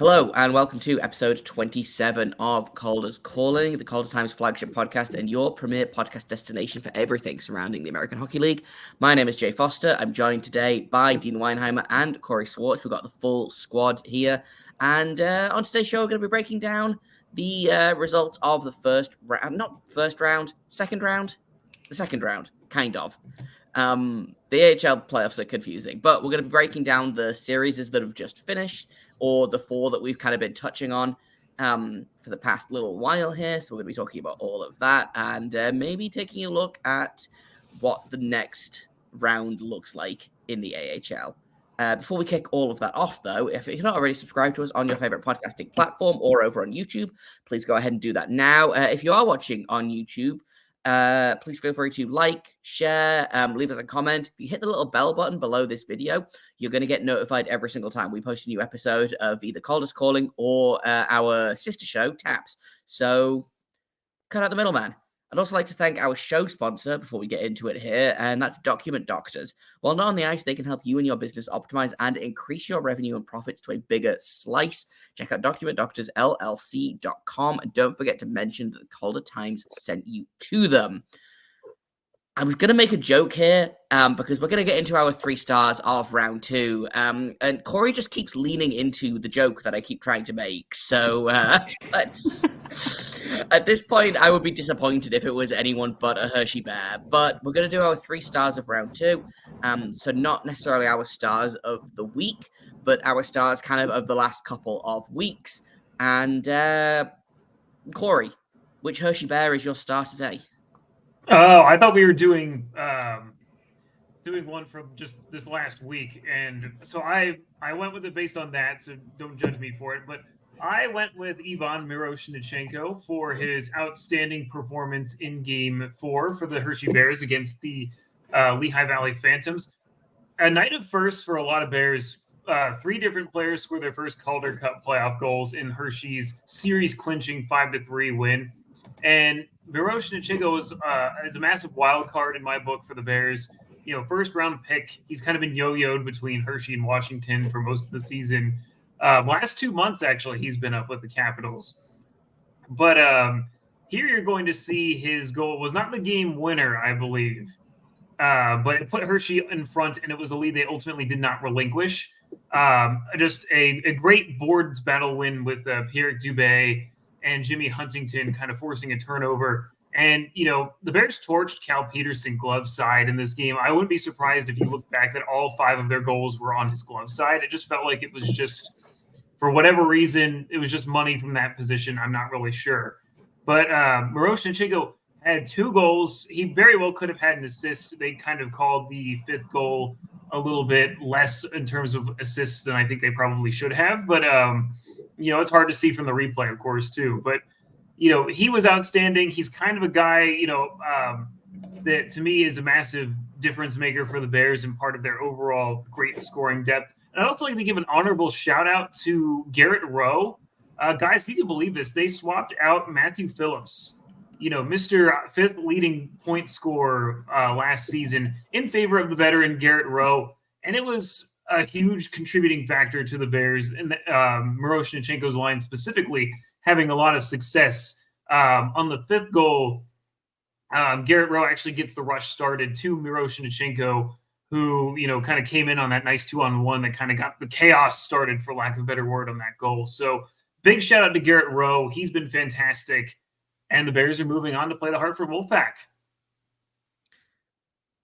Hello and welcome to episode 27 of Calder's Calling, the Calder Times flagship podcast and your premier podcast destination for everything surrounding the American Hockey League. My name is Jay Foster. I'm joined today by Dean Weinheimer and Corey Swartz. We've got the full squad here. And on today's show, we're going to be breaking down the result of the first round, second round, kind of. The AHL playoffs are confusing, but we're going to be breaking down the series that have just finished, or the four that we've kind of been touching on for the past little while here. So we're going to be talking about all of that and maybe taking a look at what the next round looks like in the AHL. Before we kick all of that off, though, if you're not already subscribed to us on your favorite podcasting platform or over on YouTube, please go ahead and do that now. If you are watching on YouTube, please feel free to like, share, leave us a comment. If you hit the little bell button below this video, you're going to get notified every single time we post a new episode of either Calder's Calling or our sister show, Taps. So cut out the middleman. I'd also like to thank our show sponsor before we get into it here, and that's Document Doctors. While not on the ice, they can help you and your business optimize and increase your revenue and profits to a bigger slice. Check out documentdoctorsllc.com, and don't forget to mention that the Calder Times sent you to them. I was going to make a joke here because we're going to get into our 3 stars of round 2. And Corey just keeps leaning into the joke that I keep trying to make. So let's... At this point, I would be disappointed if it was anyone but a Hershey Bear. But we're going to do our 3 stars of round 2. So not necessarily our stars of the week, but our stars kind of the last couple of weeks. And Corey, which Hershey Bear is your star today? Oh, I thought we were doing one from just this last week, and so I went with it based on that. So don't judge me for it, but I went with Ivan Miroshnichenko for his outstanding performance in Game 4 for the Hershey Bears against the Lehigh Valley Phantoms. A night of firsts for a lot of Bears. 3 different players scored their first Calder Cup playoff goals in Hershey's series-clinching 5-3 win. And Miroshnichenko is a massive wild card in my book for the Bears. You know, first round pick. He's kind of been yo-yoed between Hershey and Washington for most of the season. Last 2 months, actually, he's been up with the Capitals. But here you're going to see his goal was not the game winner, I believe. But it put Hershey in front, and it was a lead they ultimately did not relinquish. Just a great boards battle win with Pierre Dubé and Jimmy Huntington kind of forcing a turnover. And, you know, the Bears torched Cal Peterson glove side in this game. I wouldn't be surprised if you look back that all 5 of their goals were on his glove side. It just felt like it was just, for whatever reason, it was just money from that position. I'm not really sure. But Miroshnichenko had 2 goals. He very well could have had an assist. They kind of called the 5th goal a little bit less in terms of assists than I think they probably should have. But, you know, it's hard to see from the replay, of course, too. But, you know, he was outstanding. He's kind of a guy, you know, that to me is a massive difference maker for the Bears and part of their overall great scoring depth. And I'd also like to give an honorable shout out to Garrett Rowe. Guys, if you can believe this, they swapped out Matthew Phillips, you know, Mr. 5th leading point scorer last season in favor of the veteran Garrett Rowe. And it was a huge contributing factor to the Bears and Miroshnichenko's line specifically having a lot of success. On the 5th goal, Garrett Rowe actually gets the rush started to Miroshnichenko, who, you know, kind of came in on that nice 2-on-1 that kind of got the chaos started, for lack of a better word, on that goal. So big shout out to Garrett Rowe. He's been fantastic. And the Bears are moving on to play the Hartford Wolfpack.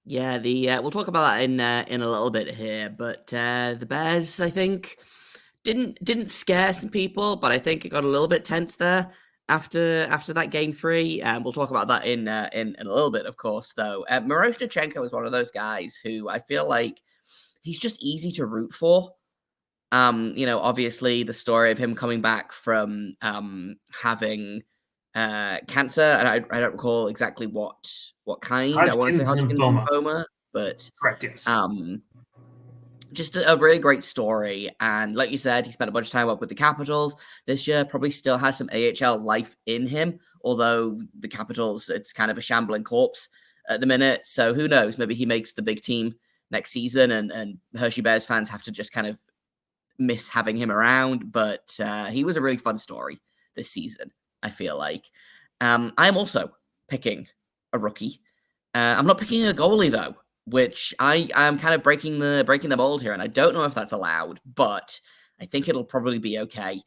Yeah, we'll talk about that in a little bit here, but the Bears, I think, didn't scare some people, but I think it got a little bit tense there after that game 3. We'll talk about that in a little bit, of course. Though Miroshnichenko is one of those guys who I feel like he's just easy to root for. You know, obviously the story of him coming back from having cancer, and I don't recall exactly what kind. I want to say Hodgkin's lymphoma, but correct, yes. Just a really great story. And like you said, he spent a bunch of time up with the Capitals this year, probably still has some AHL life in him, although the Capitals, it's kind of a shambling corpse at the minute. So who knows? Maybe he makes the big team next season, and Hershey Bears fans have to just kind of miss having him around, but he was a really fun story this season, I feel like. I'm also picking a rookie. I'm not picking a goalie, though, which I am kind of breaking the mold here, and I don't know if that's allowed, but I think it'll probably be okay.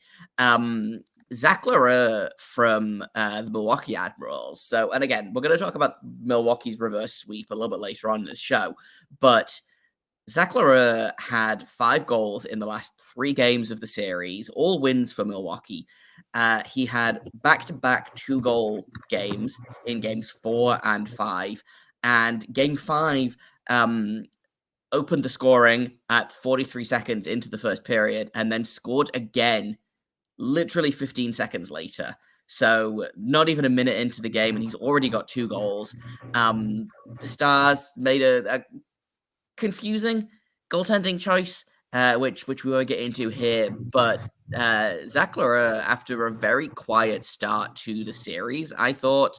Zach Lheureux from the Milwaukee Admirals. So, and again, we're going to talk about Milwaukee's reverse sweep a little bit later on in the show, but Zach Lheureux had 5 goals in the last 3 games of the series, all wins for Milwaukee. He had back-to-back 2-goal games in games 4 and 5, and game 5 opened the scoring at 43 seconds into the first period, and then scored again literally 15 seconds later. So not even a minute into the game, and he's already got 2 goals. The Stars made a confusing goaltending choice, which we won't get into here. But Zach Lheureux, after a very quiet start to the series, I thought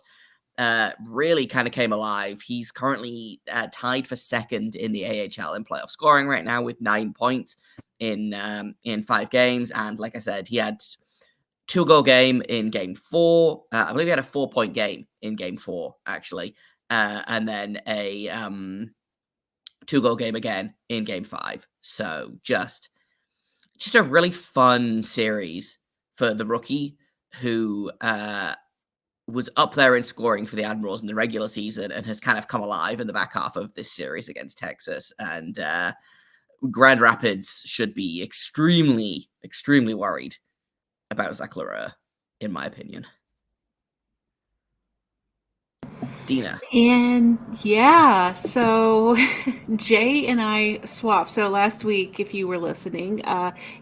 really kind of came alive. He's currently tied for second in the AHL in playoff scoring right now with 9 points in 5 games. And like I said, he had 2-goal game in game 4. I believe he had a 4-point game in game 4, actually. And then a 2-goal game again in game 5. So just a really fun series for the rookie who was up there in scoring for the Admirals in the regular season and has kind of come alive in the back half of this series against Texas. And Grand Rapids should be extremely, extremely worried about Zach Lheureux, in my opinion. Deana. And yeah, so Jay and I swapped. So last week, if you were listening,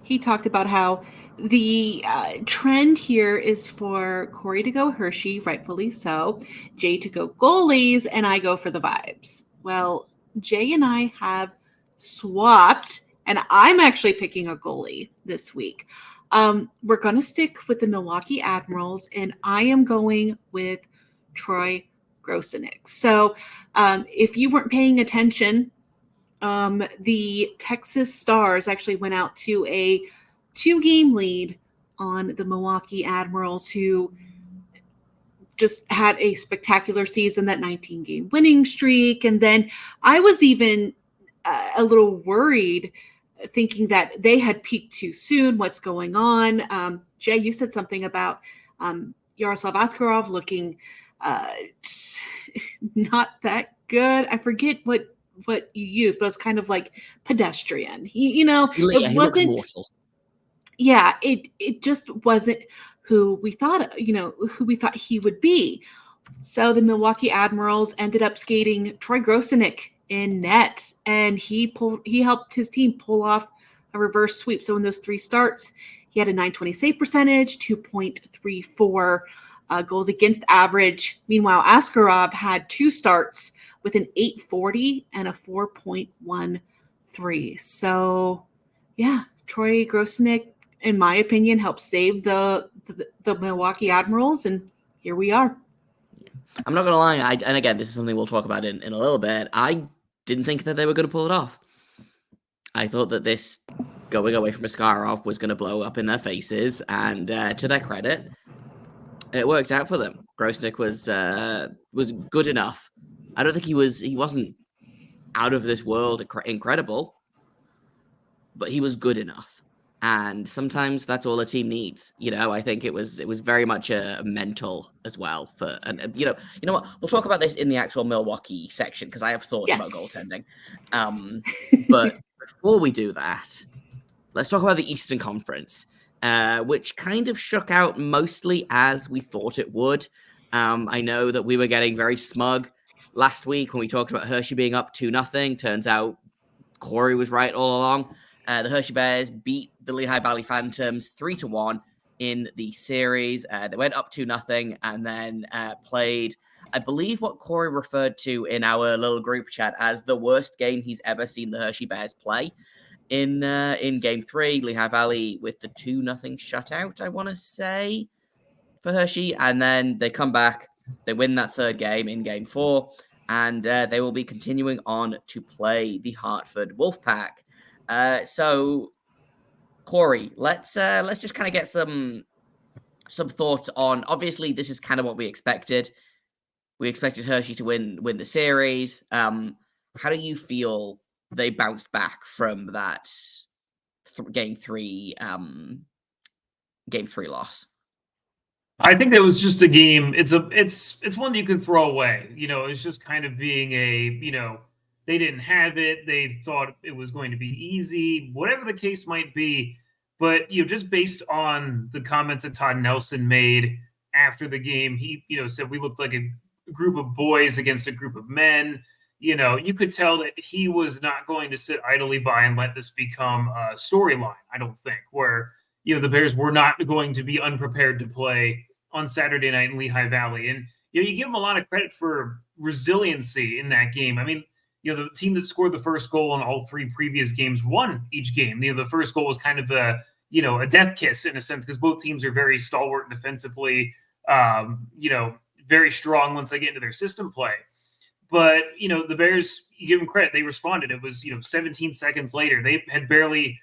he talked about how the trend here is for Corey to go Hershey, rightfully so, Jay to go goalies, and I go for the vibes. Well, Jay and I have swapped, and I'm actually picking a goalie this week. We're going to stick with the Milwaukee Admirals, and I am going with Troy Grosenick. So if you weren't paying attention, the Texas Stars actually went out to a 2-game lead on the Milwaukee Admirals, who just had a spectacular season, that 19-game winning streak. And then I was even a little worried, thinking that they had peaked too soon. What's going on? Jay, you said something about Yaroslav Askarov looking not that good. I forget what you used, but it's kind of like pedestrian. He Looks mortal. Yeah, it just wasn't who we thought he would be. So the Milwaukee Admirals ended up skating Troy Grosenick in net, and he helped his team pull off a reverse sweep. So in those 3 starts, he had a .920 save percentage, 2.34 goals against average. Meanwhile, Askarov had 2 starts with an .840 and a 4.13. So, yeah, Troy Grosenick, in my opinion, helped save the Milwaukee Admirals, and here we are. I'm not going to lie, and again, this is something we'll talk about in a little bit. I didn't think that they were going to pull it off. I thought that this going away from Askarov was going to blow up in their faces, and to their credit, it worked out for them. Grosenick was good enough. I don't think he wasn't out of this world incredible, but he was good enough. And sometimes that's all a team needs. I think it was very much a mental as well and you know what? We'll talk about this in the actual Milwaukee section because I have thoughts about goaltending. But before we do that, let's talk about the Eastern Conference, which kind of shook out mostly as we thought it would. I know that we were getting very smug last week when we talked about Hershey being up 2-0. Turns out Corey was right all along. The Hershey Bears beat the Lehigh Valley Phantoms 3-1 in the series. They went up 2-0 and then played, I believe, what Corey referred to in our little group chat as the worst game he's ever seen the Hershey Bears play. In game 3, Lehigh Valley with the 2-0 shutout, I want to say, for Hershey. And then they come back, they win that 3rd game in game 4, and they will be continuing on to play the Hartford Wolfpack. So Corey, let's just kind of get some thoughts on. Obviously, this is kind of what we expected. We expected Hershey to win the series. How do you feel they bounced back from that game three loss? I think that was just a game. It's one that you can throw away. It's just kind of being they didn't have it. They thought it was going to be easy, whatever the case might be. But just based on the comments that Todd Nelson made after the game, he said we looked like a group of boys against a group of men. You could tell that he was not going to sit idly by and let this become a storyline. I don't think where the Bears were not going to be unprepared to play on Saturday night in Lehigh Valley. And you give them a lot of credit for resiliency in that game. I mean, the team that scored the first goal in all three previous games won each game. The first goal was kind of a death kiss in a sense because both teams are very stalwart defensively, very strong once they get into their system play. But, the Bears, you give them credit. They responded. It was, 17 seconds later. They had barely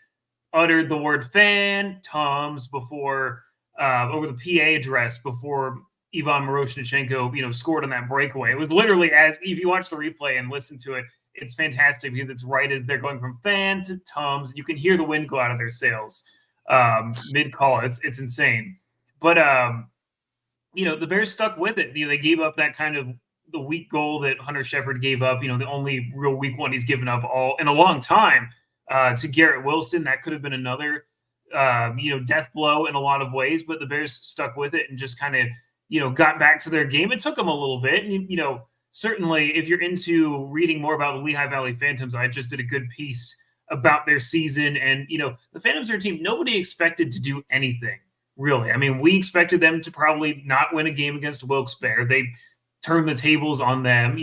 uttered the word phantoms before over the PA address before Ivan Miroshnichenko, scored on that breakaway. It was literally if you watch the replay and listen to it, it's fantastic because it's right as they're going from fan to tums. You can hear the wind go out of their sails mid-call. It's insane. But, the Bears stuck with it. They gave up that kind of the weak goal that Hunter Shepard gave up, the only real weak one he's given up all in a long time to Garrett Wilson. That could have been another death blow in a lot of ways, but the Bears stuck with it and just kind of, got back to their game. It took them a little bit. And, certainly if you're into reading more about the Lehigh Valley Phantoms, I just did a good piece about their season. And, the Phantoms are a team nobody expected to do anything, really. I mean, we expected them to probably not win a game against Wilkes-Barre. They turned the tables on them.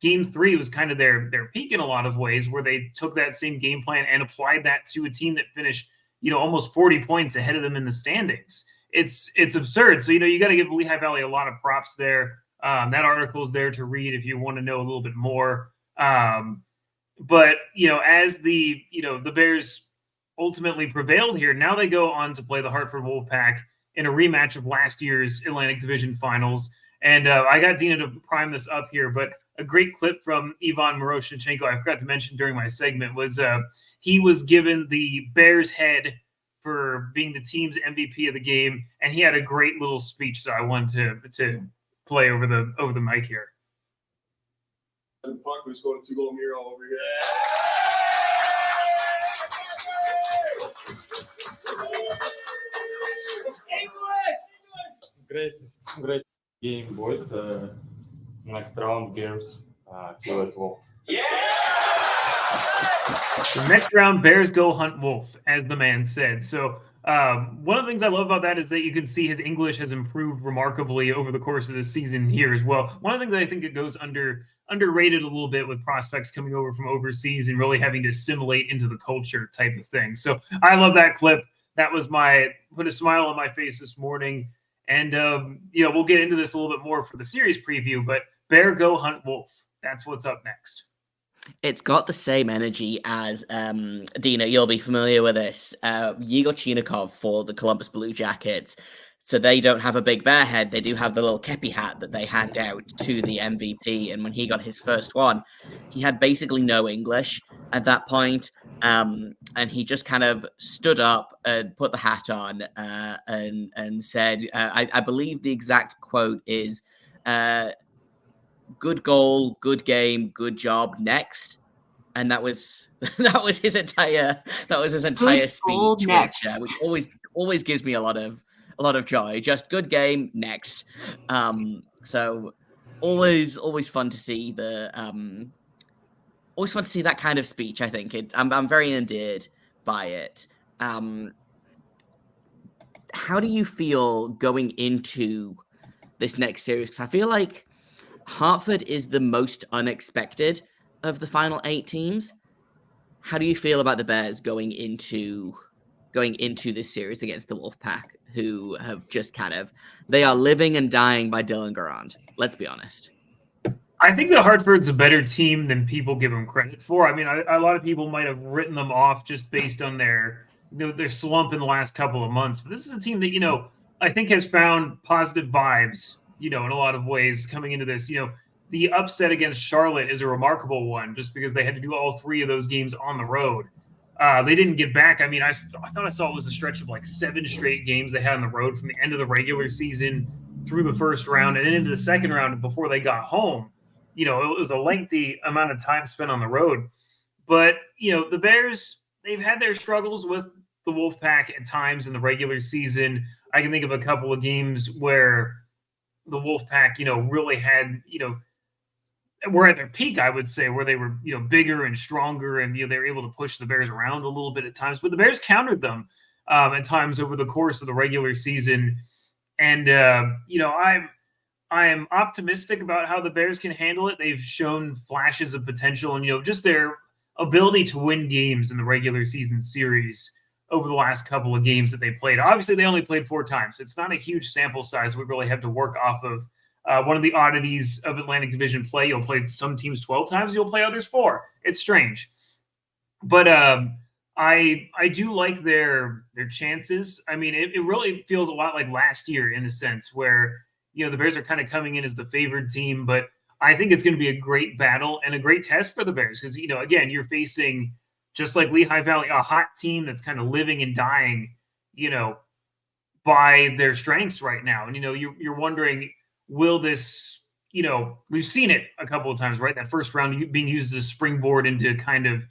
Game 3 was kind of their peak in a lot of ways where they took that same game plan and applied that to a team that finished almost 40 points ahead of them in the standings. It's absurd. So, you got to give Lehigh Valley a lot of props there. That article is there to read if you want to know a little bit more. But, as the Bears ultimately prevailed here, now they go on to play the Hartford Wolfpack in a rematch of last year's Atlantic Division Finals. And I got Deana to prime this up here, but a great clip from Ivan Miroshnichenko, I forgot to mention during my segment, was he was given the Bears head for being the team's MVP of the game, and he had a great little speech. So I wanted to play over the mic here. The puck was going to 2-goal mural over here. Great game, boys. Next round, Bears kill it Wolf. Yeah! The next round, Bears go hunt Wolf, as the man said. So one of the things I love about that is that you can see his English has improved remarkably over the course of this season here as well. One of the things that I think it goes underrated a little bit with prospects coming over from overseas and really having to assimilate into the culture type of thing. So I love that clip. That was put a smile on my face this morning. And, we'll get into this a little bit more for the series preview, but Bear go hunt Wolf. That's what's up next. It's got the same energy as Deana. You'll be familiar with this. Yegor Chinikov for the Columbus Blue Jackets. So they don't have a big bear head. They do have the little kepi hat that they hand out to the MVP. And when he got his first one, he had basically no English at that point. And he just kind of stood up and put the hat on and said, I believe the exact quote is, good goal, good game, good job, next. And that was his entire speech, which always gives me a lot of joy. Just good game, next. So always fun to see always fun to see that kind of speech. I think I'm very endeared by it. How do you feel going into this next series? Because I feel like Hartford is the most unexpected of the final 8 teams. How do you feel about the Bears going into this series against the Wolfpack, who have just they are living and dying by Dylan Garand? Let's be honest. I think that Hartford's a better team than people give them credit for. I mean, a lot of people might have written them off just based on their their slump in the last couple of months. But this is a team that, I think has found positive vibes, in a lot of ways coming into this. The upset against Charlotte is a remarkable one just because they had to do all 3 of those games on the road. They didn't get back. I mean, I thought I saw it was a stretch of like 7 straight games they had on the road from the end of the regular season through the first round and into the second round before they got home. It was a lengthy amount of time spent on the road. But, the Bears, they've had their struggles with the Wolfpack at times in the regular season. I can think of a couple of games where the Wolfpack, really had, were at their peak, I would say, where they were, bigger and stronger and, they were able to push the Bears around a little bit at times. But the Bears countered them at times over the course of the regular season. And, I am optimistic about how the Bears can handle it. They've shown flashes of potential and, just their ability to win games in the regular season series over the last couple of games that they played. Obviously, they only played 4 times. It's not a huge sample size we really have to work off of. One of the oddities of Atlantic Division play, you'll play some teams 12 times, you'll play others 4. It's strange. But I do like their chances. I mean, it really feels a lot like last year in the sense where, the Bears are kind of coming in as the favored team, but I think it's going to be a great battle and a great test for the Bears because, again, you're facing, just like Lehigh Valley, a hot team that's kind of living and dying, by their strengths right now. And, you're wondering, will this, we've seen it a couple of times, right? That first round being used as a springboard into kind of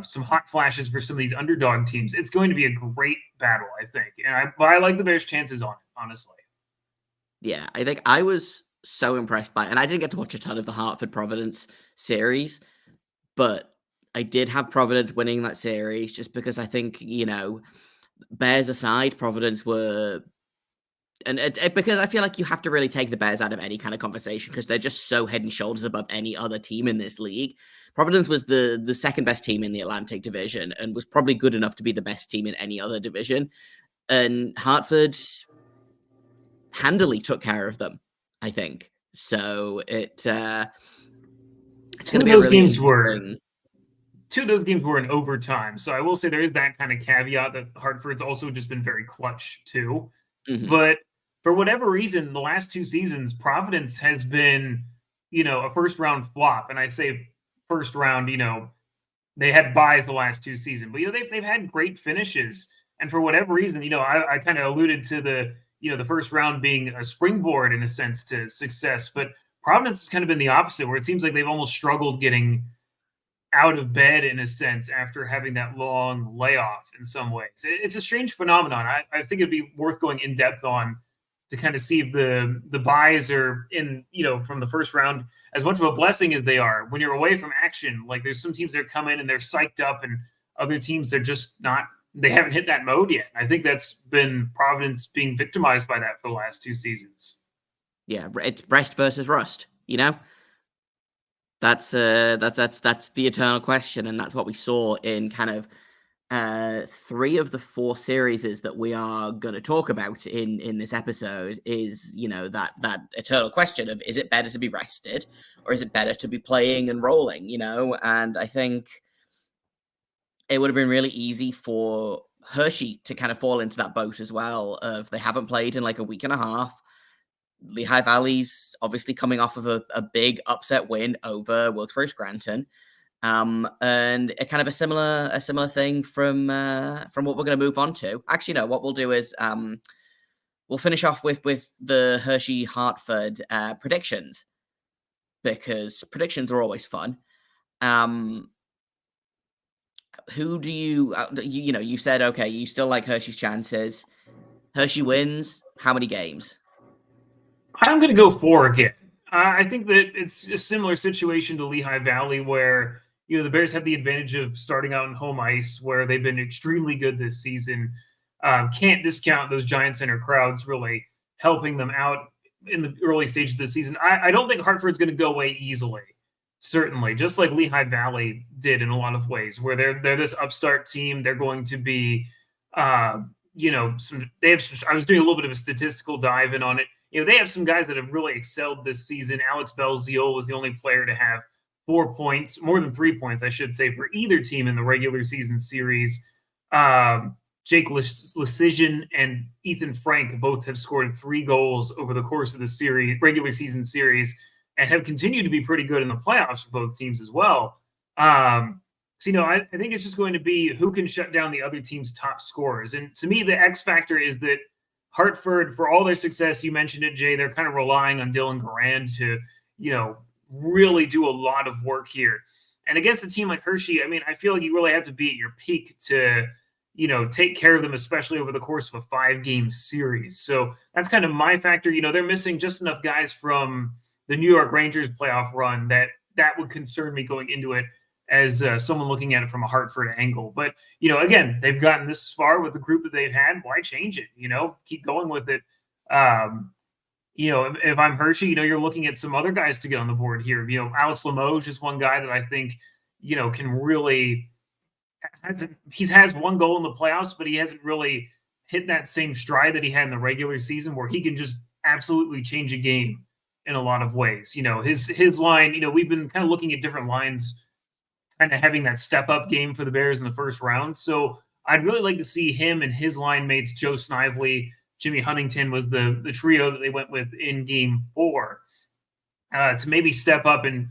some hot flashes for some of these underdog teams. It's going to be a great battle, I think. And I like the Bears' chances on it, honestly. Yeah, I think I was so impressed by it. And I didn't get to watch a ton of the Hartford-Providence series, but I did have Providence winning that series just because I think, Bears aside, Providence were... And because I feel like you have to really take the Bears out of any kind of conversation because they're just so head and shoulders above any other team in this league. Providence was the second best team in the Atlantic Division and was probably good enough to be the best team in any other division. And Hartford handily took care of them, I think. So it's going to be a really interesting... 2 of those games were in overtime. So I will say there is that kind of caveat that Hartford's also just been very clutch too. Mm-hmm. But for whatever reason, the last 2 seasons, Providence has been, a first round flop. And I say first round, they had buys the last 2 seasons, but they've had great finishes. And for whatever reason, I kind of alluded to the first round being a springboard in a sense to success. But Providence has kind of been the opposite, where it seems like they've almost struggled getting out of bed in a sense after having that long layoff in some ways. It's a strange phenomenon. I think it'd be worth going in depth on to kind of see if the buys are in, from the first round, as much of a blessing as they are when you're away from action. Like there's some teams that come in and they're psyched up and other teams they're just not, they haven't hit that mode yet. I think that's been Providence being victimized by that for the last 2 seasons. Yeah, it's Brest versus Rust, That's the eternal question, and that's what we saw in kind of 3 of the 4 series that we are going to talk about in this episode is, that eternal question of, is it better to be rested or is it better to be playing and rolling, and I think it would have been really easy for Hershey to kind of fall into that boat as well of they haven't played in like a week and a half. Lehigh Valley's obviously coming off of a big upset win over Wilkes-Barre Scranton. And a kind of a similar thing from what we're going to move on to. Actually, no, what we'll do is we'll finish off with the Hershey Hartford predictions, because predictions are always fun. Who do you you said, okay, you still like Hershey's chances. Hershey wins. How many games? I'm going to go 4 again. I think that it's a similar situation to Lehigh Valley where, the Bears have the advantage of starting out in home ice where they've been extremely good this season. Can't discount those Giant Center crowds really helping them out in the early stages of the season. I don't think Hartford's going to go away easily, certainly, just like Lehigh Valley did in a lot of ways, where they're this upstart team. They're going to be, I was doing a little bit of a statistical dive in on it. They have some guys that have really excelled this season. Alex Belziol was the only player to have 4 points, more than 3 points, I should say, for either team in the regular season series. Jake Lecision and Ethan Frank both have scored 3 goals over the course of the series, regular season series, and have continued to be pretty good in the playoffs for both teams as well. So, I think it's just going to be who can shut down the other team's top scorers. And to me, the X factor is that Hartford, for all their success, you mentioned it, Jay, they're kind of relying on Dylan Garand to, really do a lot of work here. And against a team like Hershey, I mean, I feel like you really have to be at your peak to, take care of them, especially over the course of a 5-game series. So that's kind of my factor. They're missing just enough guys from the New York Rangers playoff run that would concern me going into it as someone looking at it from a Hartford angle. But, again, they've gotten this far with the group that they've had. Why change it? Keep going with it. If I'm Hershey, you're looking at some other guys to get on the board here. Alex Limoges is one guy that I think, can really has one goal in the playoffs, but he hasn't really hit that same stride that he had in the regular season where he can just absolutely change a game in a lot of ways. His line, we've been kind of looking at different lines, kind of having that step up game for the Bears in the first round. So I'd really like to see him and his line mates, Joe Snively, Jimmy Huntington was the trio that they went with in game 4 to maybe step up and,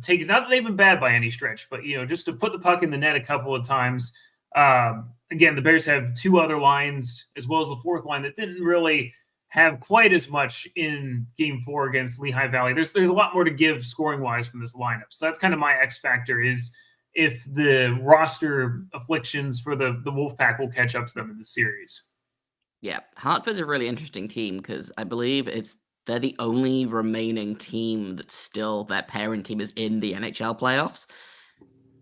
take it. Not that they've been bad by any stretch, but, just to put the puck in the net a couple of times. Again, the Bears have 2 other lines as well as the 4th line that didn't really have quite as much in game 4 against Lehigh Valley. There's a lot more to give scoring wise from this lineup. So that's kind of my X factor is if the roster afflictions for the Wolfpack will catch up to them in the series. Yeah, Hartford's a really interesting team because I believe they're the only remaining team that's still their parent team is in the NHL playoffs.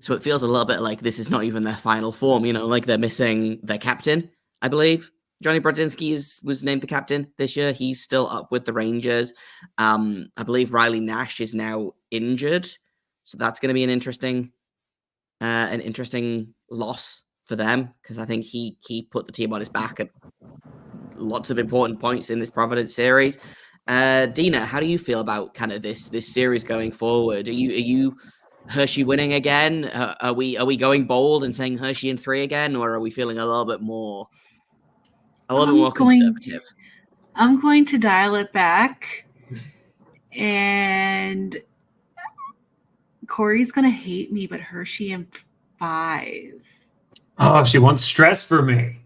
So it feels a little bit like this is not even their final form, like they're missing their captain, I believe. Johnny Brodzinski was named the captain this year. He's still up with the Rangers. I believe Riley Nash is now injured. So that's going to be an interesting loss for them because I think he put the team on his back at lots of important points in this Providence series. Deana, how do you feel about kind of this series going forward? Are you Hershey winning again? Are we going bold and saying Hershey in 3 again, or are we feeling a little bit more conservative? I'm going to dial it back, and Corey's going to hate me, but Hershey in 5. Oh, she wants stress for me.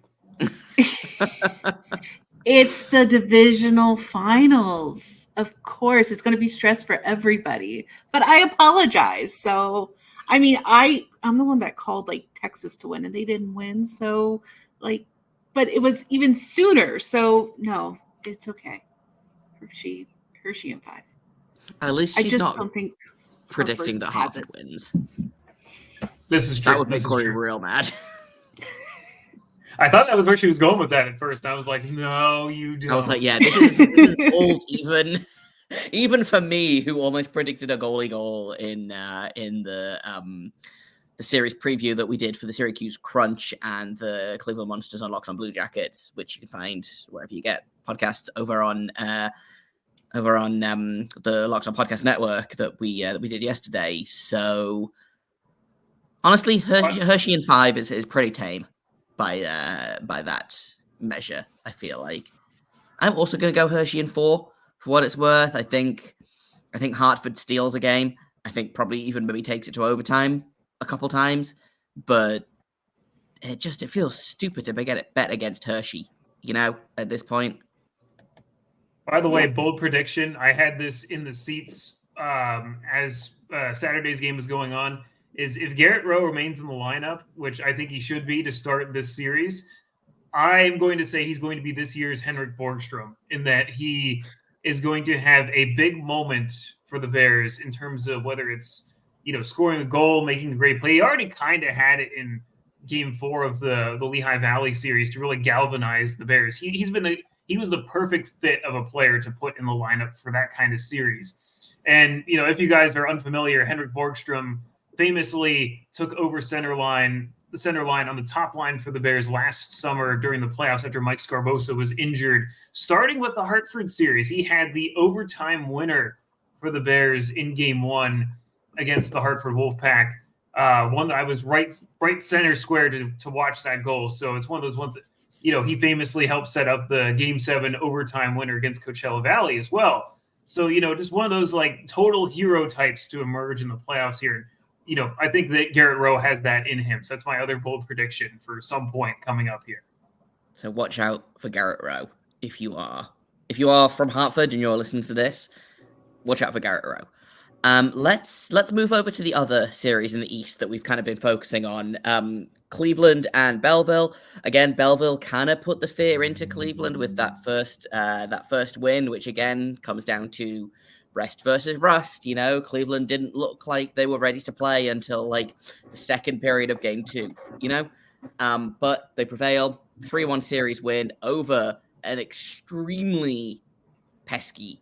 It's the divisional finals. Of course, it's going to be stress for everybody. But I apologize. So, I mean, I'm the one that called Texas to win, and they didn't win. So, but it was even sooner. So, no, it's okay. Hershey in 5. At least she's don't think predicting that Hartford wins. This is true. That would make Corey real mad. I thought that was where she was going with that at first. I was like, no, you don't. I was like, yeah, this is old even for me, who almost predicted a goalie goal in the series preview that we did for the Syracuse Crunch and the Cleveland Monsters on Locked On Blue Jackets, which you can find wherever you get podcasts over on the Locked On Podcast Network that we did yesterday. So honestly, Hershey in 5 is pretty tame by that measure. I feel like I'm also going to go Hershey in 4 for what it's worth. I think Hartford steals a game. I think probably even maybe takes it to overtime a couple times, but it feels stupid to bet against Hershey, at this point. By the way, bold prediction. I had this in the seats as Saturday's game was going on. Is if Garrett Rowe remains in the lineup, which I think he should be to start this series, I'm going to say he's going to be this year's Henrik Borgstrom in that he is going to have a big moment for the Bears in terms of whether it's, scoring a goal, making a great play. He already kind of had it in game 4 of the Lehigh Valley series to really galvanize the Bears. He was the perfect fit of a player to put in the lineup for that kind of series. And, if you guys are unfamiliar, Henrik Borgstrom famously took over the center line on the top line for the Bears last summer during the playoffs after Mike Scarbosa was injured. Starting with the Hartford series, he had the overtime winner for the Bears in game 1 against the Hartford Wolfpack. One that I was right center square to watch that goal. So it's one of those ones that, he famously helped set up the Game 7 overtime winner against Coachella Valley as well. So, just one of those like total hero types to emerge in the playoffs here. I think that Garrett Rowe has that in him. So that's my other bold prediction for some point coming up here. So watch out for Garrett Rowe if you are from Hartford and you're listening to this. Watch out for Garrett Rowe. Let's move over to the other series in the East that we've kind of been focusing on. Cleveland and Belleville. Again, Belleville kind of put the fear into Cleveland with that first win, which again comes down to rest versus rust. Cleveland didn't look like they were ready to play until like the second period of game 2. But they prevail. 3-1 series win over an extremely pesky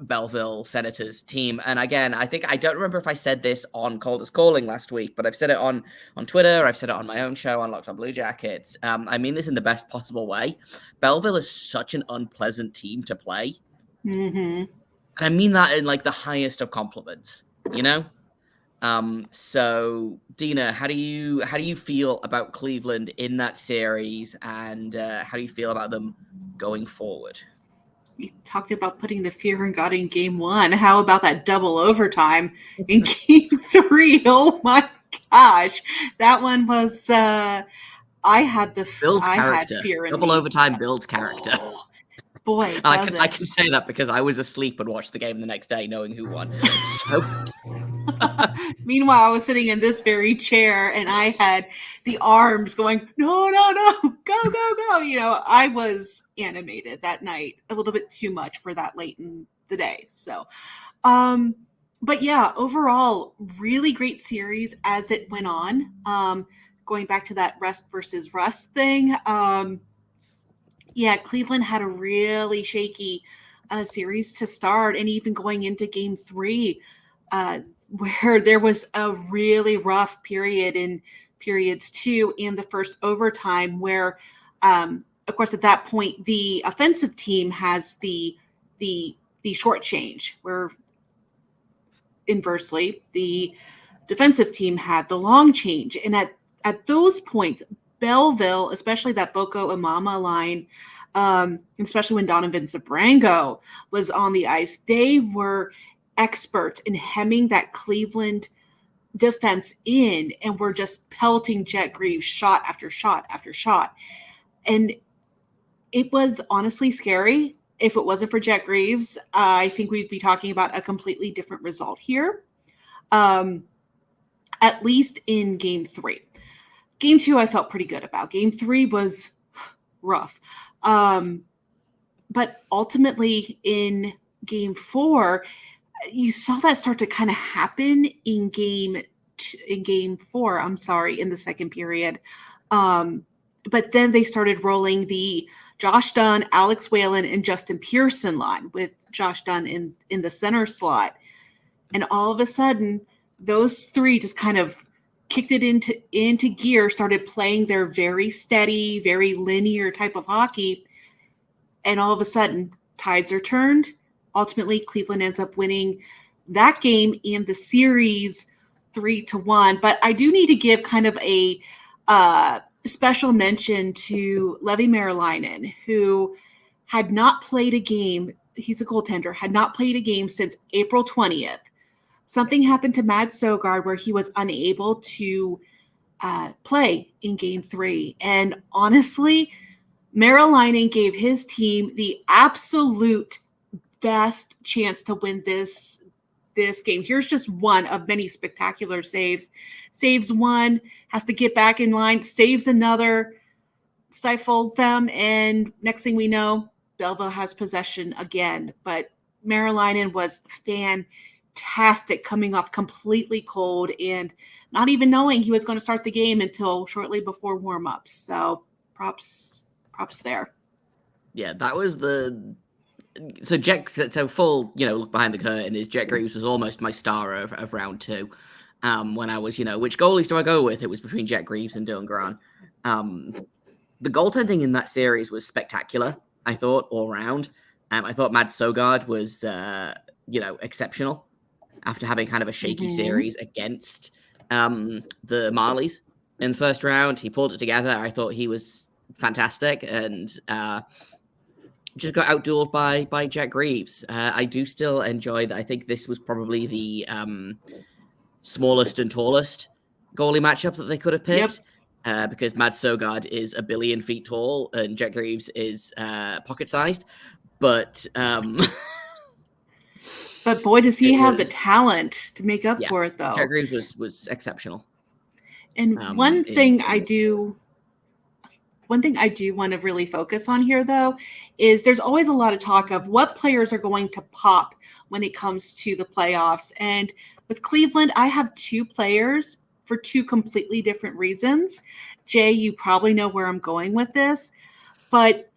Belleville Senators team. And again, I don't remember if I said this on Calder's Calling last week, but I've said it on Twitter. I've said it on my own show on Locked On Blue Jackets. I mean this in the best possible way. Belleville is such an unpleasant team to play. Mm-hmm. And I mean that in like the highest of compliments, So Deana, how do you feel about Cleveland in that series, and how do you feel about them going forward? We talked about putting the fear in God in game 1. How about that double overtime in game 3? Oh my gosh. That one was, I had fear in double me. overtime builds character. Oh, boy, I can say that because I was asleep and watched the game the next day knowing who won. So. Meanwhile, I was sitting in this very chair and I had the arms going, no, go. I was animated that night a little bit too much for that late in the day. So, but yeah, overall, really great series as it went on. Going back to that rest versus rust thing. Cleveland had a really shaky series to start, and even going into game 3, where there was a really rough period in periods 2 and the first overtime where, of course, at that point, the offensive team has the short change, where inversely, the defensive team had the long change. And at those points, Belleville, especially that Boko Imama line, especially when Donovan Zabrango was on the ice, they were experts in hemming that Cleveland defense in, and were just pelting Jet Greaves shot after shot after shot. And it was honestly scary. If it wasn't for Jet Greaves, I think we'd be talking about a completely different result here. At least in game 3. Game 2, I felt pretty good about. Game 3 was rough. But ultimately in game 4, you saw that start to kind of happen in game 4, in the second period. But then they started rolling the Josh Dunn, Alex Whalen, and Justin Pearson line, with Josh Dunn in the center slot. And all of a sudden, those 3 just kind of kicked it into gear, started playing their very steady, very linear type of hockey. And all of a sudden, tides are turned. Ultimately, Cleveland ends up winning that game and the series 3-1. But I do need to give kind of a special mention to Levi Meriläinen, who had not played a game. He's a goaltender, had not played a game since April 20th. Something happened to Mads Søgaard where he was unable to play in game 3. And honestly, Meriläinen gave his team the absolute best chance to win this game. Here's just one of many spectacular saves. Saves one, has to get back in line, saves another, stifles them, and next thing we know, Belleville has possession again. But Meriläinen was fantastic, coming off completely cold and not even knowing he was going to start the game until shortly before warm-ups. So props there. Yeah, that was full, look behind the curtain is Jet Greaves was almost my star of round 2. When I was, which goalies do I go with? It was between Jet Greaves and Dylan Grant. The goaltending in that series was spectacular, I thought, all round. I thought Mads Søgaard was, exceptional after having kind of a shaky series against the Marlies in the first round. He pulled it together. I thought he was fantastic, and just got outdueled by Jack Greaves. I do still enjoy that. I think this was probably the smallest and tallest goalie matchup that they could have picked. Because Mads Søgaard is 1 billion feet tall and Jack Greaves is pocket-sized. But but boy, does he have the talent to make up for it, though. Jack Greaves was exceptional. And one thing I do want to really focus on here, though, is there's always a lot of talk of what players are going to pop when it comes to the playoffs. And with Cleveland, I have 2 players for 2 completely different reasons. Jay, you probably know where I'm going with this. But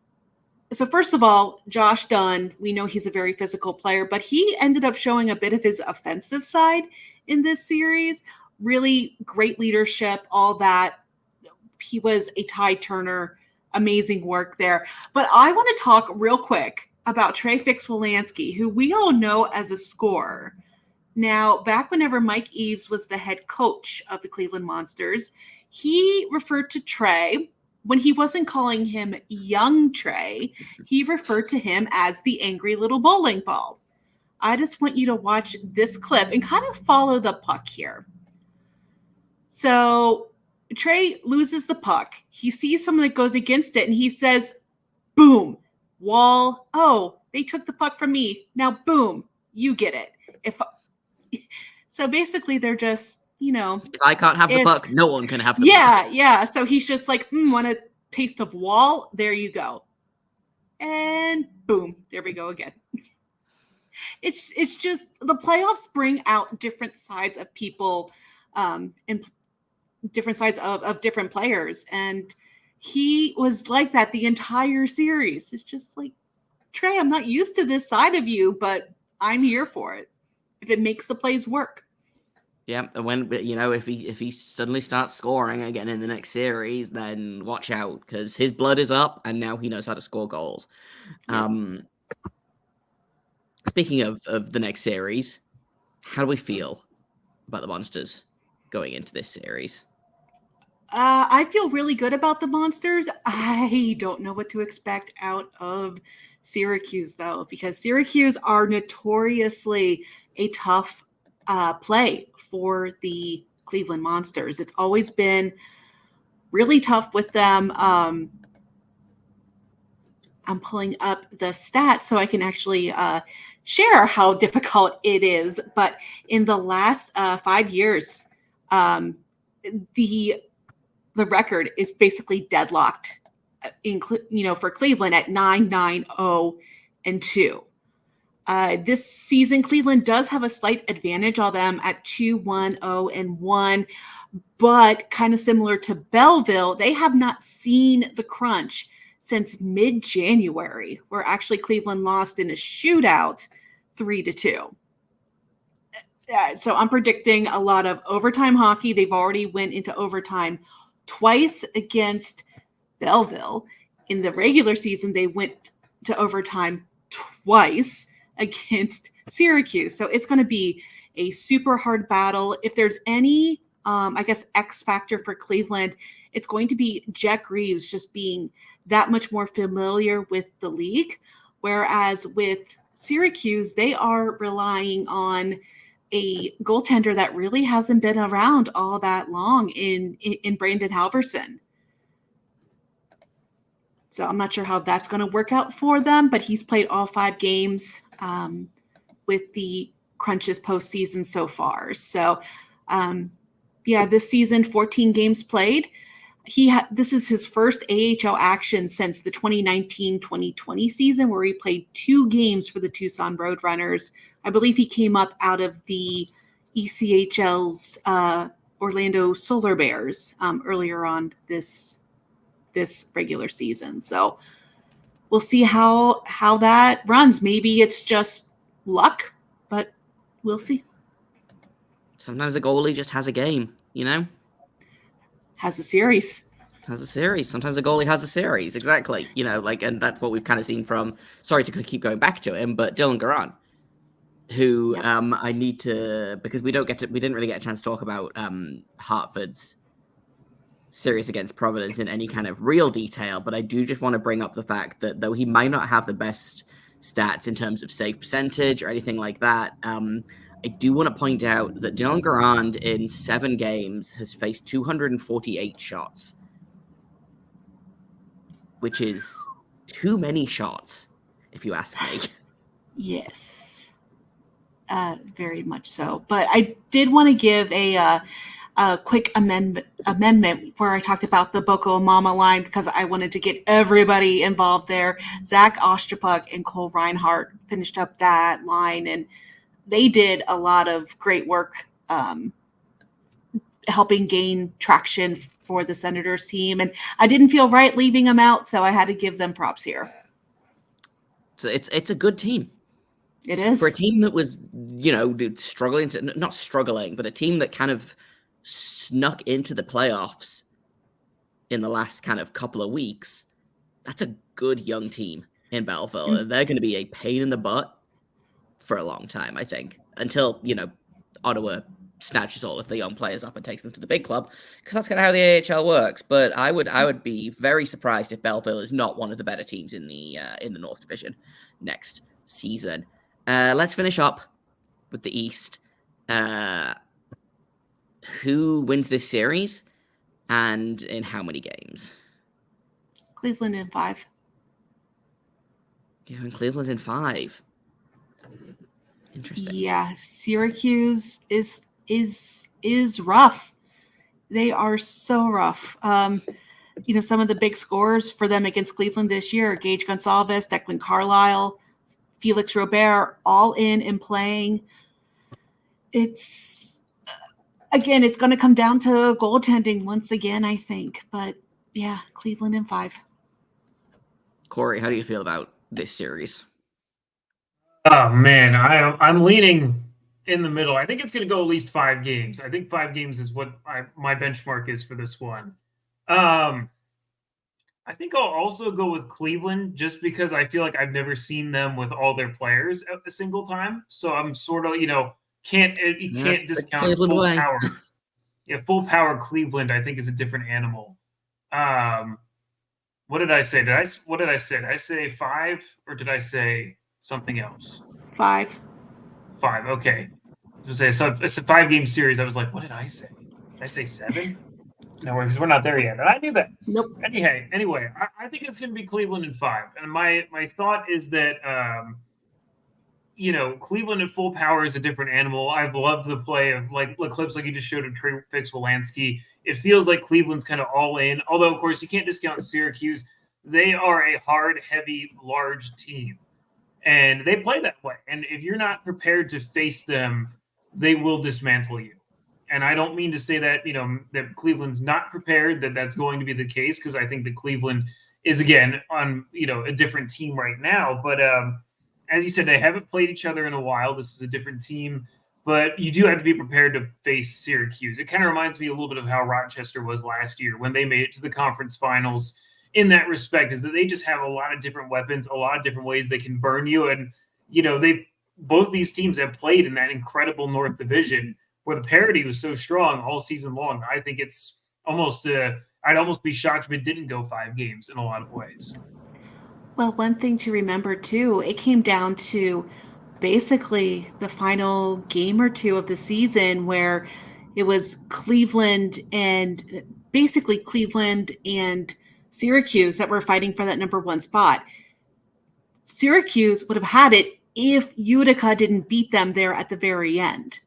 so first of all, Josh Dunn, we know he's a very physical player, but he ended up showing a bit of his offensive side in this series. Really great leadership, all that. He was a tide turner, amazing work there. But I want to talk real quick about Trey Fix-Wolansky, who we all know as a scorer. Now, back whenever Mike Eaves was the head coach of the Cleveland Monsters, he referred to Trey, when he wasn't calling him young Trey, he referred to him as the angry little bowling ball. I just want you to watch this clip and kind of follow the puck here. So Trey loses the puck. He sees someone that goes against it, and he says, boom, wall. Oh, they took the puck from me. Now, boom, you get it. So basically, they're just, if I can't have the puck, no one can have the puck. Yeah. So he's just like, want a taste of wall? There you go. And boom, there we go again. It's just the playoffs bring out different sides of people, and different sides of different players. And he was like that the entire series. It's just like, Trey, I'm not used to this side of you, but I'm here for it if it makes the plays work. Yeah, and when if he suddenly starts scoring again in the next series, then watch out, because his blood is up and now he knows how to score goals. Yeah. Speaking of the next series, how do we feel about the Monsters going into this series? I feel really good about the Monsters. I don't know what to expect out of Syracuse, though, because Syracuse are notoriously a tough play for the Cleveland Monsters. It's always been really tough with them. I'm pulling up the stats so I can actually share how difficult it is. But in the last 5 years, the record is basically deadlocked, for Cleveland at 9-9-0-2. This season, Cleveland does have a slight advantage on them at 2-1-0-1, but kind of similar to Belleville, they have not seen the crunch since mid-January, where actually Cleveland lost in a shootout 3-2. So I'm predicting a lot of overtime hockey. They've already went into overtime twice against Belleville. In the regular season, they went to overtime twice against Syracuse. So it's going to be a super hard battle. If there's any, X factor for Cleveland, it's going to be Jack Greaves just being that much more familiar with the league. Whereas with Syracuse, they are relying on a goaltender that really hasn't been around all that long in Brandon Halverson. So I'm not sure how that's going to work out for them, but he's played all 5 games with the Crunches postseason so far. So, this season, 14 games played. This is his first AHL action since the 2019-2020 season, where he played 2 games for the Tucson Roadrunners. I believe he came up out of the ECHL's Orlando Solar Bears earlier on this regular season. So we'll see how that runs. Maybe it's just luck, but we'll see. Sometimes a goalie just has a game, Has a series. Sometimes a goalie has a series. Exactly. And that's what we've kind of seen from, sorry to keep going back to him, but Dylan Garand. who Yep. I need to, because we didn't really get a chance to talk about Hartford's series against Providence in any kind of real detail, but I do just want to bring up the fact that though he might not have the best stats in terms of save percentage or anything like that, I do want to point out that Dylan Garand in 7 games has faced 248 shots, which is too many shots, if you ask me. Yes, very much so. But I did want to give a quick amendment where I talked about the Boko Mama line because I wanted to get everybody involved there. Zach Ostrapuk and Cole Reinhardt finished up that line, and they did a lot of great work helping gain traction for the Senators team. And I didn't feel right leaving them out, so I had to give them props here. So it's a good team. It is. For a team that was, struggling not struggling, but a team that kind of snuck into the playoffs in the last kind of couple of weeks. That's a good young team in Belleville. And they're going to be a pain in the butt for a long time, I think, until, Ottawa snatches all of the young players up and takes them to the big club, because that's kind of how the AHL works. But I would be very surprised if Belleville is not one of the better teams in the North Division next season. Let's finish up with the East. Who wins this series and in how many games? Cleveland in 5. Yeah, and Cleveland's in 5. Interesting. Yeah, Syracuse is rough. They are so rough. Some of the big scores for them against Cleveland this year are Gage Gonsalves, Declan Carlisle, Felix Robert, all in and playing. It's going to come down to goaltending once again, I think. But yeah, Cleveland in 5. Corey, how do you feel about this series? Oh man, I'm leaning in the middle. I think it's going to go at least 5 games. I think 5 games is what my benchmark is for this one. I think I'll also go with Cleveland just because I feel like I've never seen them with all their players at a single time. So I'm sort of, can't discount full power. Yeah, full power Cleveland, I think, is a different animal. What did I say? What did I say? Did I say 5 or did I say something else? 5. 5. Okay. So it's a 5-game series. I was like, what did I say? Did I say 7? No, because we're not there yet. And I knew that. Nope. Anyway, I think it's going to be Cleveland in 5. And my thought is that, Cleveland at full power is a different animal. I've loved the play of like clips like you just showed of Trey Fix-Wolanski. It feels like Cleveland's kind of all in. Although, of course, you can't discount Syracuse. They are a hard, heavy, large team. And they play that way. And if you're not prepared to face them, they will dismantle you. And I don't mean to say that, that Cleveland's not prepared, that's going to be the case, because I think that Cleveland is, again, on, a different team right now. But as you said, they haven't played each other in a while. This is a different team. But you do have to be prepared to face Syracuse. It kind of reminds me a little bit of how Rochester was last year when they made it to the conference finals. In that respect, is that they just have a lot of different weapons, a lot of different ways they can burn you. And, both these teams have played in that incredible North Division where the parity was so strong all season long. I think it's almost, I'd almost be shocked if it didn't go 5 games in a lot of ways. Well, one thing to remember too, it came down to basically the final game or two of the season where it was Cleveland and Syracuse that were fighting for that number 1 spot. Syracuse would have had it if Utica didn't beat them there at the very end.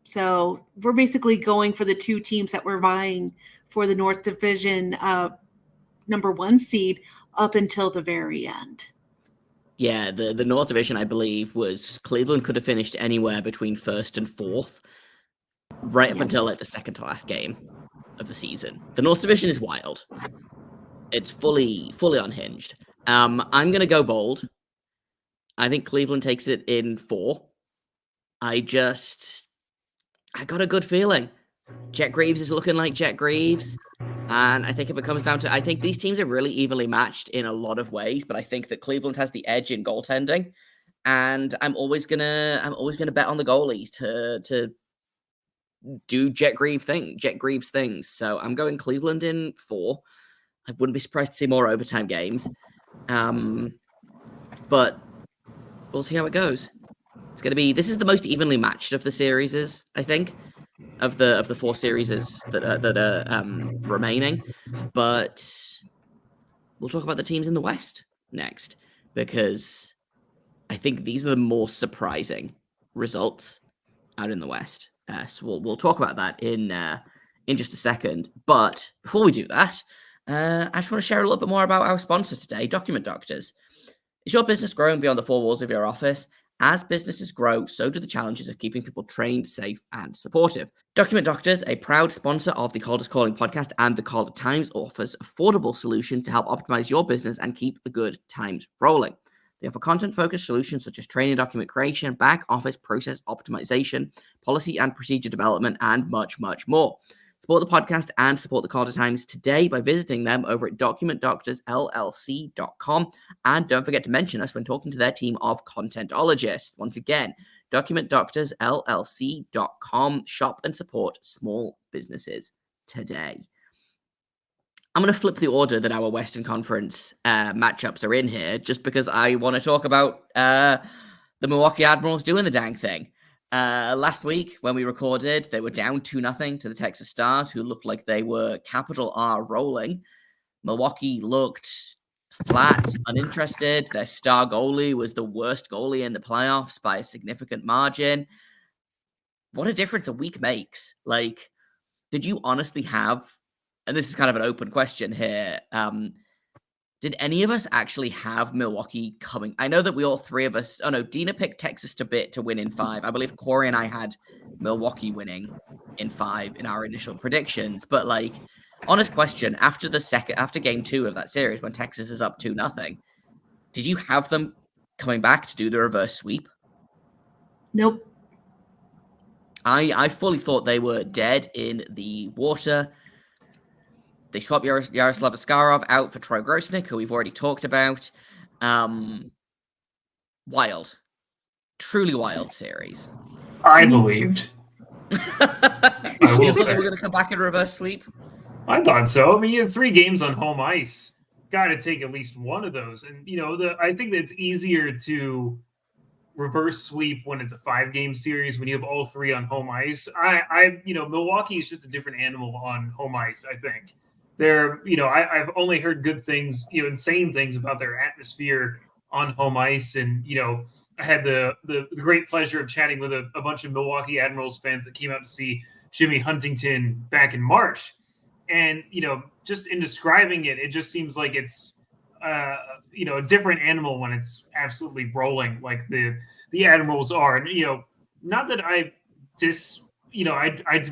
So we're basically going for the 2 teams that were vying for the North Division number 1 seed up until the very end. Yeah, the North Division, I believe, was Cleveland could have finished anywhere between 1st and 4th, right up until like the second to last game of the season. The North Division is wild. It's fully unhinged. I'm going to go bold. I think Cleveland takes it in 4. I got a good feeling. Jet Greaves is looking like Jet Greaves. And I think if it comes down to, I think these teams are really evenly matched in a lot of ways, but I think that Cleveland has the edge in goaltending. and I'm always gonna bet on the goalies to do Jet Greaves things. So I'm going Cleveland in 4. I wouldn't be surprised to see more overtime games. But we'll see how it goes. This is the most evenly matched of the series, I think, of the 4 series that are remaining. But we'll talk about the teams in the West next, because I think these are the more surprising results out in the West. So we'll talk about that in just a second. But before we do that, I just want to share a little bit more about our sponsor today, Document Doctors. Is your business growing beyond the 4 walls of your office? As businesses grow, so do the challenges of keeping people trained, safe, and supportive. Document Doctors, a proud sponsor of the Calder's Calling podcast and the Calder Times, offers affordable solutions to help optimize your business and keep the good times rolling. They offer content-focused solutions such as training, document creation, back office process optimization, policy and procedure development, and much, much more. Support the podcast and support the Calder Times today by visiting them over at documentdoctorsllc.com. And don't forget to mention us when talking to their team of contentologists. Once again, documentdoctorsllc.com. Shop and support small businesses today. I'm going to flip the order that our Western Conference matchups are in here, just because I want to talk about the Milwaukee Admirals doing the dang thing. Last week, when we recorded, they were down 2-0 to the Texas Stars, who looked like they were capital R rolling. Milwaukee looked flat, uninterested. Their star goalie was the worst goalie in the playoffs by a significant margin. What a difference a week makes. Like, did you honestly have, and this is kind of an open question here, did any of us actually have Milwaukee coming? I know that we all 3 of us, Deana picked Texas to win in 5. I believe Corey and I had Milwaukee winning in 5 in our initial predictions. But like, honest question, after game 2 of that series, when Texas is up 2-0, did you have them coming back to do the reverse sweep? Nope. I fully thought they were dead in the water. They swapped Yaroslav Askarov out for Troy Grosnick, who we've already talked about. Wild. Truly wild series. I believed. I will you thought say. they were going to come back in a reverse sweep? I thought so. I mean, you have 3 games on home ice. Got to take at least one of those. And, I think that it's easier to reverse sweep when it's a 5-game series, when you have all 3 on home ice. Milwaukee is just a different animal on home ice, I think. They're, I've only heard good things, insane things about their atmosphere on home ice. And, I had the great pleasure of chatting with a bunch of Milwaukee Admirals fans that came out to see Jimmy Huntington back in March. And, just in describing it, it just seems like it's, a different animal when it's absolutely rolling like the Admirals are. And, not that I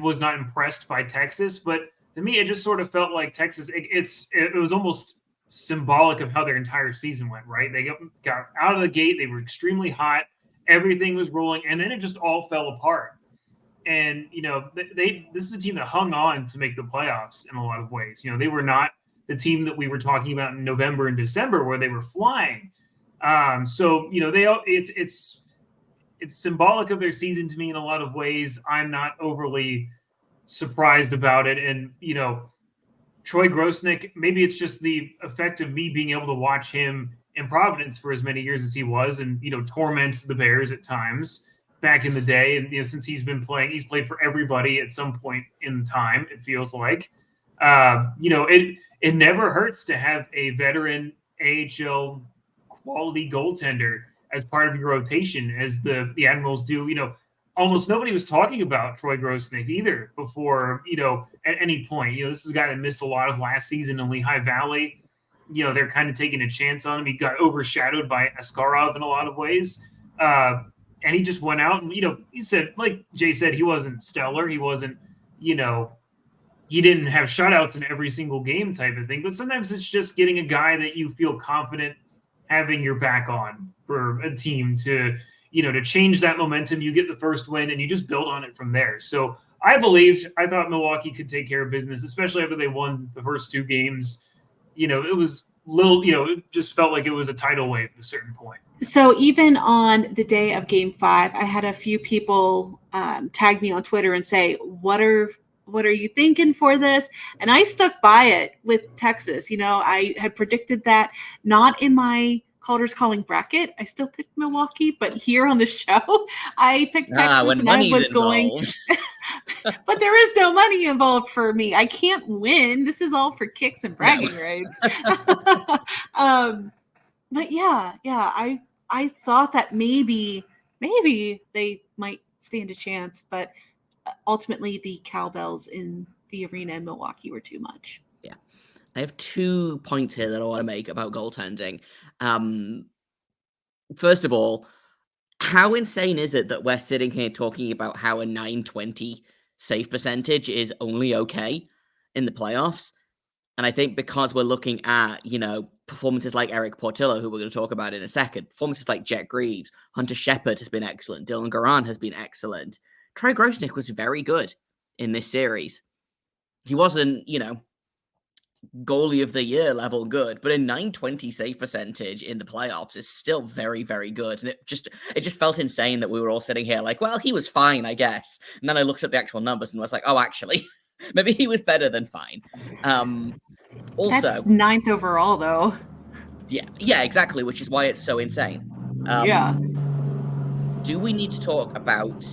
was not impressed by Texas, but to me, it just sort of felt like Texas, it was almost symbolic of how their entire season went, right? They got out of the gate. They were extremely hot. Everything was rolling. And then it just all fell apart. And, this is a team that hung on to make the playoffs in a lot of ways. They were not the team that we were talking about in November and December where they were flying. It's symbolic of their season to me in a lot of ways. I'm not overly surprised about it. And, Troy Grosnick, maybe it's just the effect of me being able to watch him in Providence for as many years as he was and, torment the Bears at times back in the day. And, since he's played for everybody at some point in time, it feels like. It never hurts to have a veteran AHL quality goaltender as part of your rotation, as the Admirals do. Almost nobody was talking about Troy Grosnick either before, at any point. This is a guy that missed a lot of last season in Lehigh Valley. They're kind of taking a chance on him. He got overshadowed by Askarov in a lot of ways. And he just went out and, he said, like Jay said, he wasn't stellar. He wasn't, he didn't have shutouts in every single game type of thing. But sometimes it's just getting a guy that you feel confident having your back on for a team to change that momentum. You get the first win and you just build on it from there. So I thought Milwaukee could take care of business, especially after they won the first 2 games. It was it just felt like it was a tidal wave at a certain point. So even on the day of Game 5, I had a few people tag me on Twitter and say, "What are you thinking for this?" And I stuck by it with Texas. I had predicted that, not in my Calder's Calling bracket. I still picked Milwaukee, but here on the show, I picked Texas, when and I money's was going. involved. But there is no money involved for me. I can't win. This is all for kicks and bragging rights. But yeah, I thought that maybe they might stand a chance, but ultimately the cowbells in the arena in Milwaukee were too much. Yeah. I have 2 points here that I want to make about goaltending. First of all, how insane is it that we're sitting here talking about how a 920 save percentage is only okay in the playoffs? And I think because we're looking at, performances like Eric Portillo, who we're going to talk about in a second, performances like Jet Greaves, Hunter Shepard has been excellent, Dylan Garand has been excellent. Troy Grosnick was very good in this series. He wasn't, goalie of the year level good, but a 920 save percentage in the playoffs is still very, very good. And it just felt insane that we were all sitting here like, well, he was fine, I guess. And then I looked at the actual numbers and was like, oh, actually, maybe he was better than fine. Also, that's 9th overall, though. Yeah, exactly, which is why it's so insane. Yeah. Do we need to talk about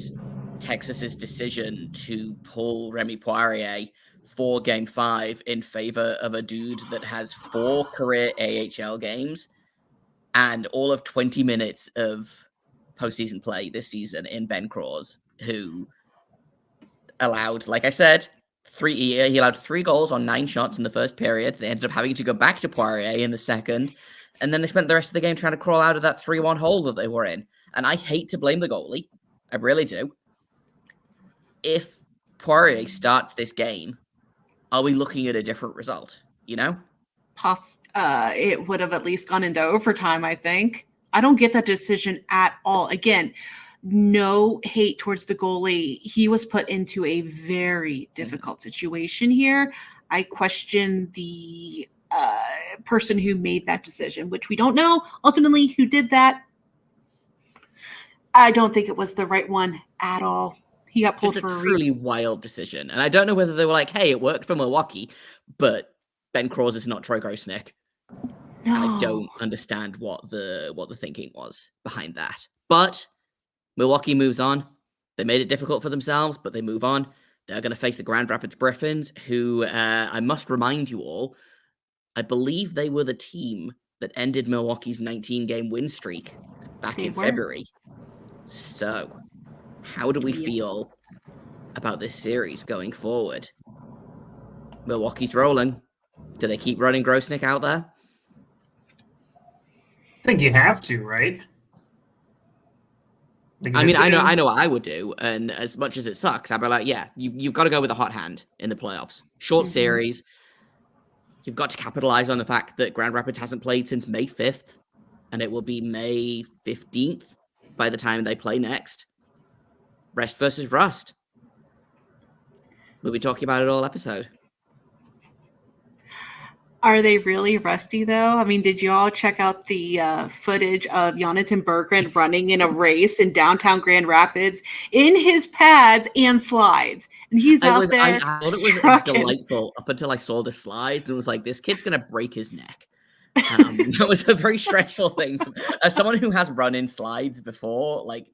Texas's decision to pull Remy Poirier for Game 5 in favor of a dude that has 4 career AHL games and all of 20 minutes of postseason play this season in Ben Cross, who allowed, like I said, he allowed 3 goals on 9 shots in the first period. They ended up having to go back to Poirier in the second, and then they spent the rest of the game trying to crawl out of that 3-1 hole that they were in. And I hate to blame the goalie. I really do. If Poirier starts this game, are we looking at a different result? It would have at least gone into overtime, I think. I don't get that decision at all. Again, no hate towards the goalie. He was put into a very difficult situation here. I question the person who made that decision, which we don't know ultimately who did that. I don't think it was the right one at all. He got pulled Just for a truly wild decision. And I don't know whether they were like, hey, it worked for Milwaukee, but Ben Cross is not Troy Grosnick. No. And I don't understand what the thinking was behind that. But Milwaukee moves on. They made it difficult for themselves, but they move on. They're going to face the Grand Rapids Griffins, who I must remind you all, I believe they were the team that ended Milwaukee's 19-game win streak back in February. So, how do we feel about this series going forward? Milwaukee's rolling. Do they keep running Grosnick out there? I think you have to, right? I mean, I know what I would do, and as much as it sucks, I'd be like, yeah, you've got to go with a hot hand in the playoffs. Short series. You've got to capitalize on the fact that Grand Rapids hasn't played since May 5th, and it will be May 15th by the time they play next. Rest versus rust. We'll be talking about it all episode. Are they really rusty, though? I mean, did you all check out the footage of Jonathan Berggren running in a race in downtown Grand Rapids in his pads and slides? And he's out there. I thought it was delightful up until I saw the slides and was like, this kid's going to break his neck. That was a very stressful thing. As someone who has run in slides before, like,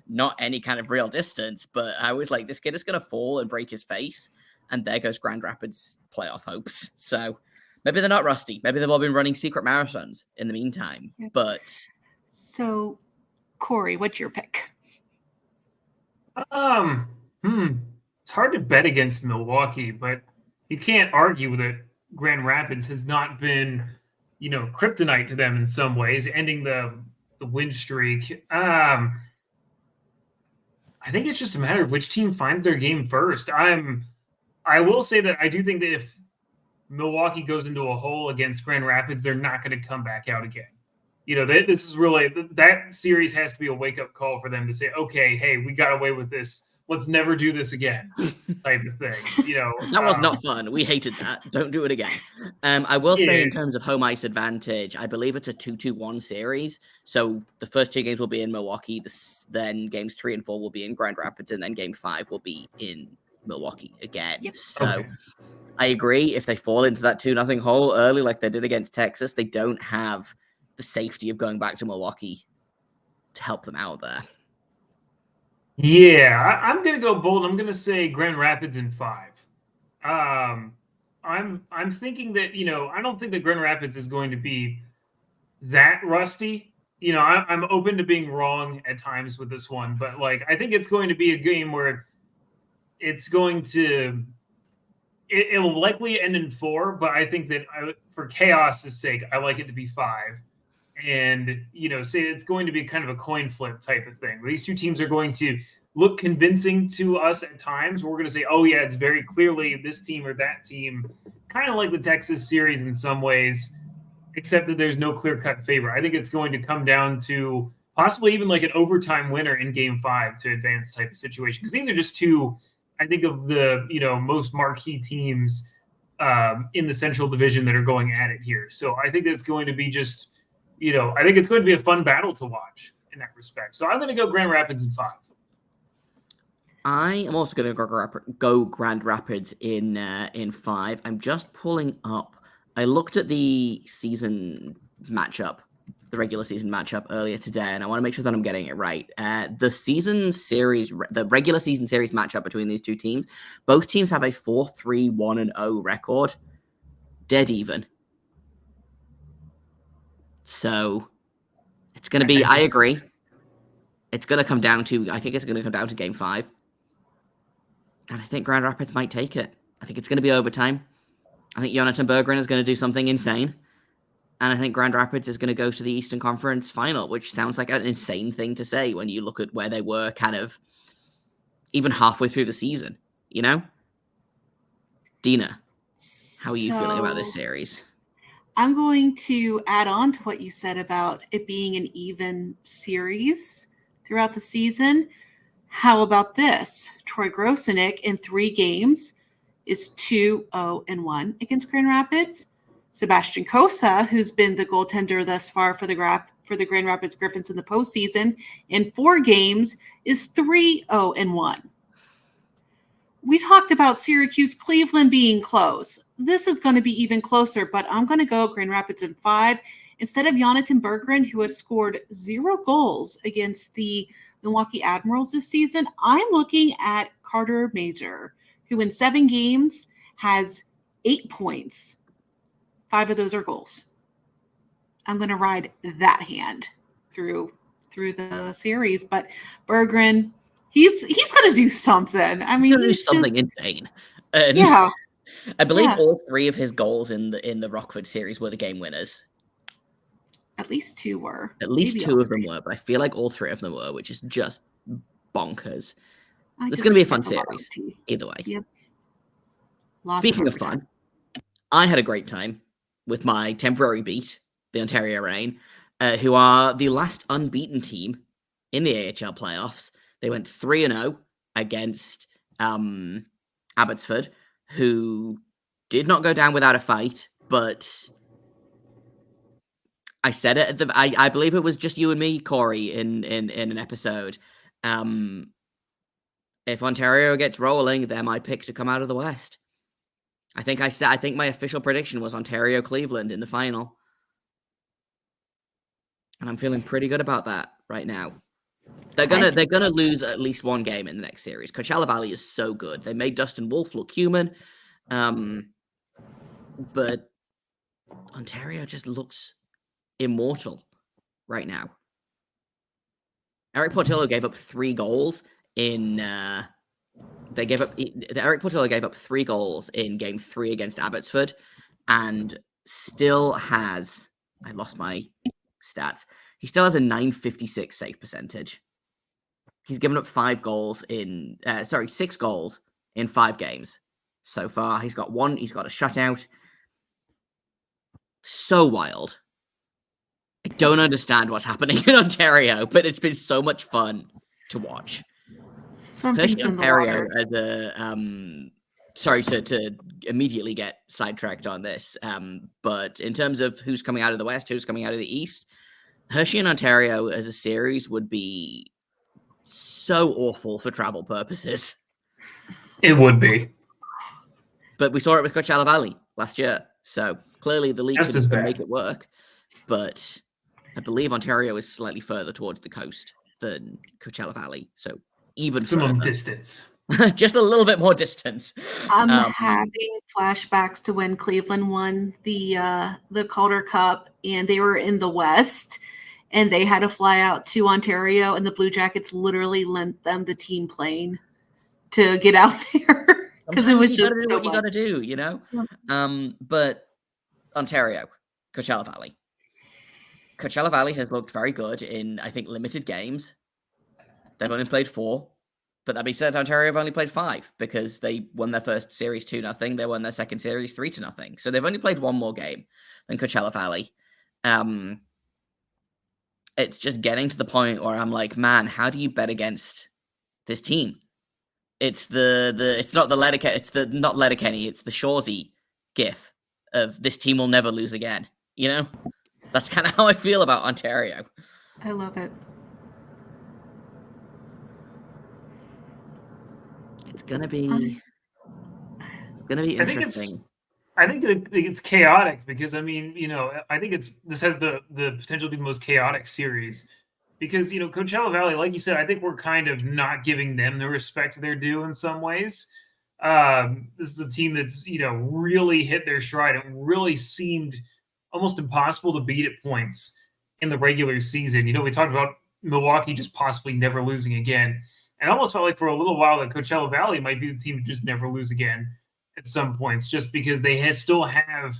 not any kind of real distance, but I was like, this kid is going to fall and break his face. And there goes Grand Rapids playoff hopes. So maybe they're not rusty. Maybe they've all been running secret marathons in the meantime. But so, Corey, what's your pick? It's hard to bet against Milwaukee, but you can't argue that Grand Rapids has not been, kryptonite to them in some ways, ending the win streak. I think it's just a matter of which team finds their game first. I will say that I do think that if Milwaukee goes into a hole against Grand Rapids, they're not going to come back out again. This is really, that series has to be a wake-up call for them to say, okay, hey, we got away with this let's never do this again type of thing. That was not fun. We hated that. Don't do it again. I will say in terms of home ice advantage, I believe it's a 2-2-1 series. So the first 2 games will be in Milwaukee. Then games 3 and 4 will be in Grand Rapids, and then game 5 will be in Milwaukee again. Yep. So Okay. I agree. If they fall into that 2-0 hole early, like they did against Texas, they don't have the safety of going back to Milwaukee to help them out there. Yeah, I'm gonna go bold. I'm gonna say Grand Rapids in 5. I'm thinking that I don't think that Grand Rapids is going to be that rusty. I'm open to being wrong at times with this one, but like I think it's going to be a game where it's going to it will likely end in 4, but I think that for chaos's sake, I like it to be 5. And say it's going to be kind of a coin flip type of thing. These two teams are going to look convincing to us at times. We're going to say, oh yeah, it's very clearly this team or that team, kind of like the Texas series in some ways, except that there's no clear-cut favorite. I think it's going to come down to possibly even like an overtime winner in game 5 to advance type of situation. Because these are just two, I think, of the most marquee teams in the Central Division that are going at it here. So I think it's going to be just I think it's going to be a fun battle to watch in that respect. So I'm going to go Grand Rapids in 5. I am also going to go Grand Rapids in 5. I'm just pulling up. I looked at the season matchup, the regular season matchup earlier today, and I want to make sure that I'm getting it right. The regular season series matchup between these two teams, both teams have a 4-3-1-0 record, dead even. So it's going to be, I agree. It's going to come down to, I think it's going to come down to game 5. And I think Grand Rapids might take it. I think it's going to be overtime. I think Jonathan Berggren is going to do something insane. And I think Grand Rapids is going to go to the Eastern Conference final, which sounds like an insane thing to say when you look at where they were kind of even halfway through the season, Deana, how are you feeling about this series? I'm going to add on to what you said about it being an even series throughout the season. How about this? Troy Grosenick in 3 games is 2-0-1 against Grand Rapids. Sebastian Cosa, who's been the goaltender thus far for the Grand Rapids Griffins in the postseason, in 4 games is 3-0-1. We talked about Syracuse Cleveland being close. This is going to be even closer, but I'm going to go Grand Rapids in 5. Instead of Jonathan Berggren, who has scored 0 goals against the Milwaukee Admirals this season, I'm looking at Carter Major, who in 7 games has 8 points. 5 of those are goals. I'm going to ride that hand through the series, but Berggren, he's going to do something. I mean, he's something insane. And yeah. I believe all 3 of his goals in the Rockford series were the game winners. At least 2 were. At least maybe 2 of them were, but I feel like all 3 of them were, which is just bonkers. It's going to be a fun series, either way. Yep. Speaking of fun, I had a great time with my temporary beat, the Ontario Reign, who are the last unbeaten team in the AHL playoffs. They went 3-0 against Abbotsford, who did not go down without a fight, but I said it at I believe it was just you and me, Corey, in an episode. If Ontario gets rolling, they're my pick to come out of the West. I think my official prediction was Ontario Cleveland in the final. And I'm feeling pretty good about that right now. They're gonna lose at least 1 game in the next series. Coachella Valley is so good. They made Dustin Wolf look human. But Ontario just looks immortal right now. Eric Portillo gave up 3 goals in Eric Portillo gave up 3 goals in game 3 against Abbotsford and still has, I lost my stats. He still has a .956 save percentage. He's given up 6 goals in 5 games so far. He's got a shutout. So wild. I don't understand what's happening in Ontario, but it's been so much fun to watch. Something's Hershey, in the Ontario, water. as a sorry to immediately get sidetracked on this, but in terms of who's coming out of the West, who's coming out of the East, Hershey and Ontario as a series would be so awful for travel purposes. It would be But we saw it with Coachella Valley last year, so clearly the league just as can make bad. it work. But I believe Ontario is slightly further towards the coast than Coachella Valley, so even Maximum further. distance. Just a little bit more distance. I'm having flashbacks to when Cleveland won the Calder Cup, and they were in the West, and they had to fly out to Ontario, and the Blue Jackets literally lent them the team plane to get out there because it Sometimes was you just gotta do so what you much. gotta do, you know? Yeah. But Ontario, Coachella Valley. Coachella Valley has looked very good in, I think, limited games. They've only played 4. But that being said, Ontario have only played 5 because they won their first series 2-0. They won their second series 3-0. So they've only played one more game than Coachella Valley. It's just getting to the point where I'm like, man, how do you bet against this team? It's it's not the Letterkenny, it's the not Letterkenny, it's the Shoresy gif of this team will never lose again. You know, that's kind of how I feel about Ontario. I love it. It's gonna be interesting. I think it's chaotic because I mean, I think this has the potential to be the most chaotic series because Coachella Valley, like you said, I think we're kind of not giving them the respect they're due in some ways. This is a team that's really hit their stride. It really seemed almost impossible to beat at points in the regular season. We talked about Milwaukee just possibly never losing again, and almost felt like for a little while that Coachella Valley might be the team to just never lose again at some points, just because they still have,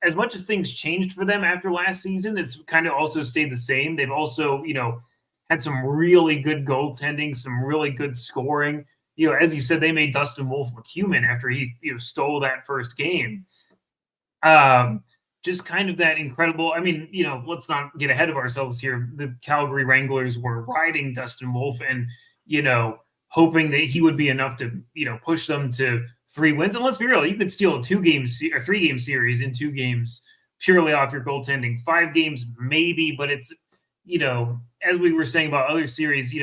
as much as things changed for them after last season, it's kind of also stayed the same. They've also, had some really good goaltending, some really good scoring. As you said, they made Dustin Wolf look human after he, stole that first game. Just kind of that incredible. I mean, let's not get ahead of ourselves here. The Calgary Wranglers were riding Dustin Wolf and, hoping that he would be enough to, push them to 3 wins. And let's be real, you could steal a 3-game series in 2 games purely off your goaltending. 5 games, maybe, but it's, as we were saying about other series,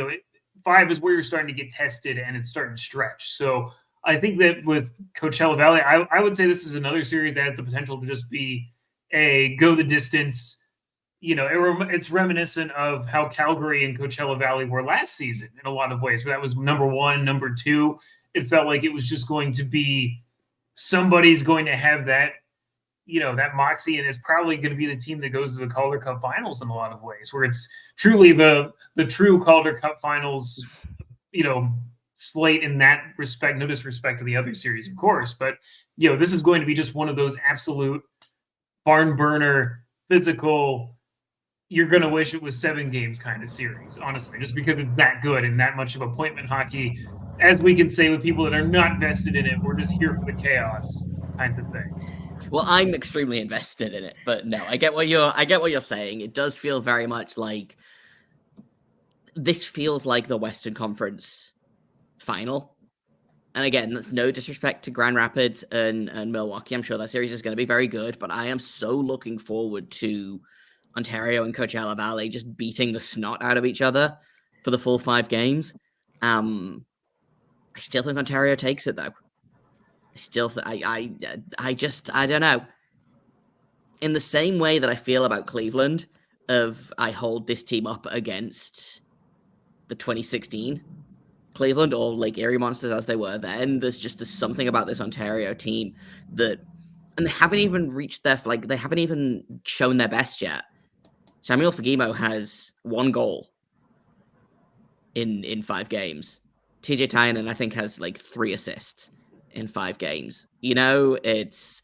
5 is where you're starting to get tested and it's starting to stretch. So I think that with Coachella Valley, I would say this is another series that has the potential to just be a go the distance. It's reminiscent of how Calgary and Coachella Valley were last season in a lot of ways. But that was number 1, number 2. It felt like it was just going to be somebody's going to have that, that moxie, and it's probably going to be the team that goes to the Calder Cup Finals in a lot of ways, where it's truly the true Calder Cup Finals, slate in that respect. No disrespect to the other series, of course, but this is going to be just one of those absolute barn burner, physical, you're going to wish it was 7 games kind of series, honestly, just because it's that good and that much of appointment hockey. As we can say with people that are not vested in it, we're just here for the chaos kinds of things. Well, I'm extremely invested in it, but no, I get what you're saying. It does feel very much like this feels like the Western Conference final. And again, that's no disrespect to Grand Rapids and Milwaukee. I'm sure that series is going to be very good, but I am so looking forward to Ontario and Coachella Valley just beating the snot out of each other for the full 5 games. I still think Ontario takes it though. I don't know. In the same way that I feel about Cleveland, I hold this team up against the 2016 Cleveland or Lake Erie Monsters as they were then. There's something about this Ontario team that, and they haven't even reached they haven't even shown their best yet. Samuel Fagimo has 1 goal in 5 games. TJ Tynan, I think, has 3 assists in 5 games. It's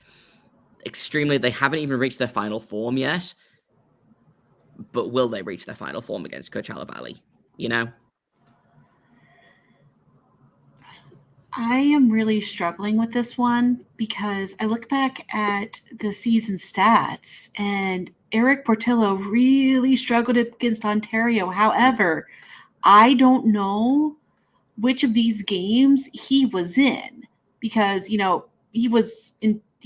extremely, they haven't even reached their final form yet, but will they reach their final form against Coachella Valley? I am really struggling with this one because I look back at the season stats and Eric Portillo really struggled against Ontario. However, I don't know which of these games he was in, because, he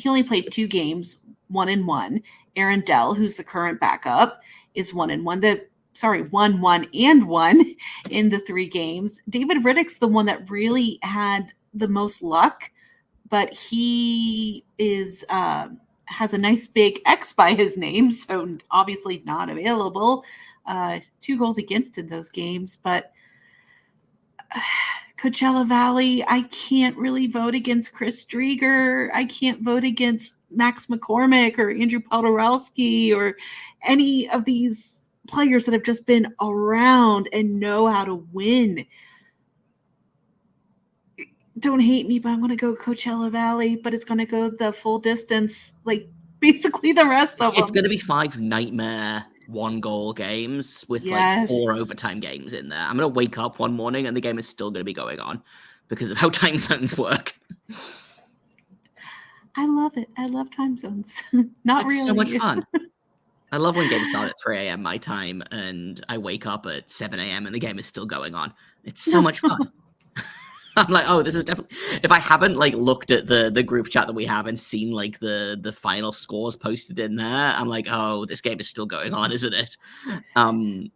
only played 2 games, 1-1. Aaron Dell, who's the current backup, is 1-1. 1-1 in the 3 games. David Riddick's the one that really had the most luck, but he is has a nice big X by his name, so obviously not available. 2 goals against in those games, but Coachella Valley, I can't really vote against Chris Drieger. I can't vote against Max McCormick or Andrew Podorowski or any of these players that have just been around and know how to win. Don't hate me, but I'm going to go Coachella Valley, but it's going to go the full distance, like basically the rest of them. It's going to be 5 nightmare 1-goal games with like 4 overtime games in there. I'm going to wake up one morning and the game is still going to be going on because of how time zones work. I love it. I love time zones. Not it's really. So much fun. I love when games start at 3 a.m. my time and I wake up at 7 a.m. and the game is still going on. It's so much fun. I'm like, oh, this is definitely. If I haven't like looked at the group chat that we have and seen like the final scores posted in there, I'm like, oh, this game is still going on, isn't it? I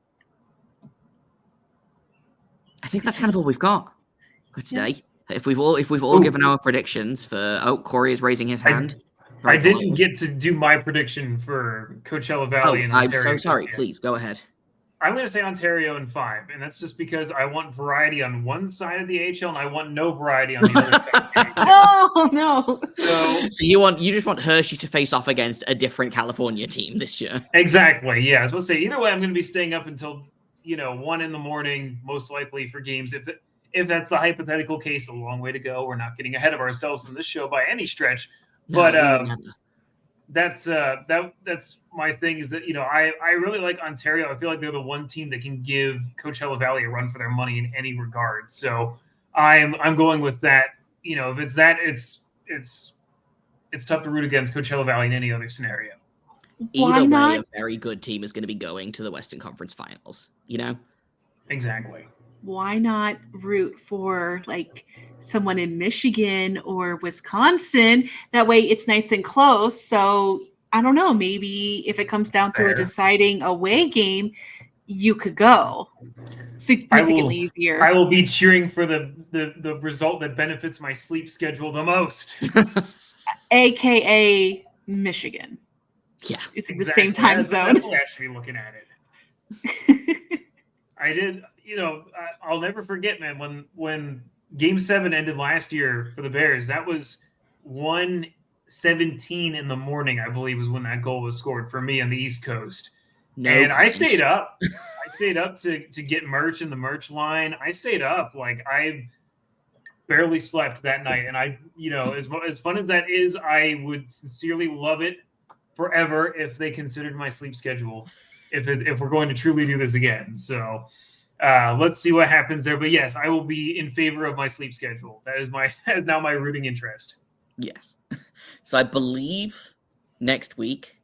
think that's kind of all we've got for today. Yeah. If we've all given our predictions for, Corey is raising his hand. I didn't get to do my prediction for Coachella Valley and Ontario. I'm so sorry. Please go ahead. I'm going to say Ontario in 5, and that's just because I want variety on one side of the AHL, and I want no variety on the other side. Oh no! So you just want Hershey to face off against a different California team this year. Exactly. Yeah, I was going to say either way, I'm going to be staying up until 1 in the morning, most likely for games. If that's the hypothetical case, a long way to go. We're not getting ahead of ourselves in this show by any stretch, but that's my thing is that I really like Ontario. I feel like they're the one team that can give Coachella Valley a run for their money in any regard. So I'm going with that. If it's that, it's tough to root against Coachella Valley in any other scenario. Either way, a very good team is going to be going to the Western Conference Finals. Exactly. Why not root for like someone in Michigan or Wisconsin? That way it's nice and close. So I don't know, maybe if it comes down to a deciding away game, you could go significantly easier. I will be cheering for the result that benefits my sleep schedule the most. AKA Michigan. Yeah. It's in the same time zone. That's the way I should be looking at it. I did, I'll never forget, man, when Game 7 ended last year for the Bears, that was 1:17 in the morning, I believe, was when that goal was scored for me on the East Coast. I stayed up. I stayed up to get merch in the merch line. I stayed up. Like, I barely slept that night. And as fun as that is, I would sincerely love it forever if they considered my sleep schedule. If we're going to truly do this again. So let's see what happens there. But yes, I will be in favor of my sleep schedule. That is now my rooting interest. Yes. So I believe next week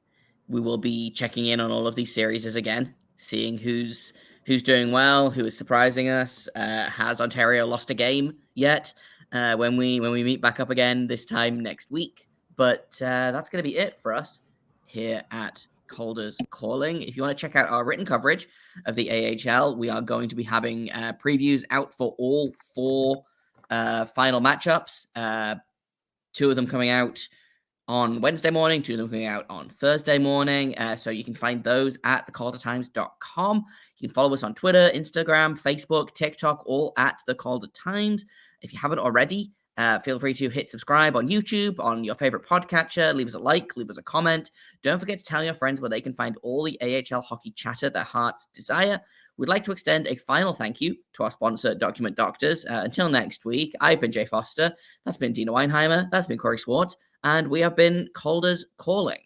we will be checking in on all of these series again, seeing who's doing well, who is surprising us. Has Ontario lost a game yet? When we meet back up again this time next week. But that's going to be it for us here at Calder's Calling. If you want to check out our written coverage of the AHL, we are going to be having previews out for all 4 final matchups. 2 of them coming out on Wednesday morning, 2 of them coming out on Thursday morning. So you can find those at thecaldertimes.com. You can follow us on Twitter, Instagram, Facebook, TikTok, all at The Calder Times. If you haven't already, feel free to hit subscribe on YouTube, on your favorite podcatcher. Leave us a like, leave us a comment. Don't forget to tell your friends where they can find all the AHL hockey chatter their hearts desire. We'd like to extend a final thank you to our sponsor, Document Doctors. Until next week, I've been Jay Foster. That's been Deana Weinheimer. That's been Corey Schwartz. And we have been Calder's Calling.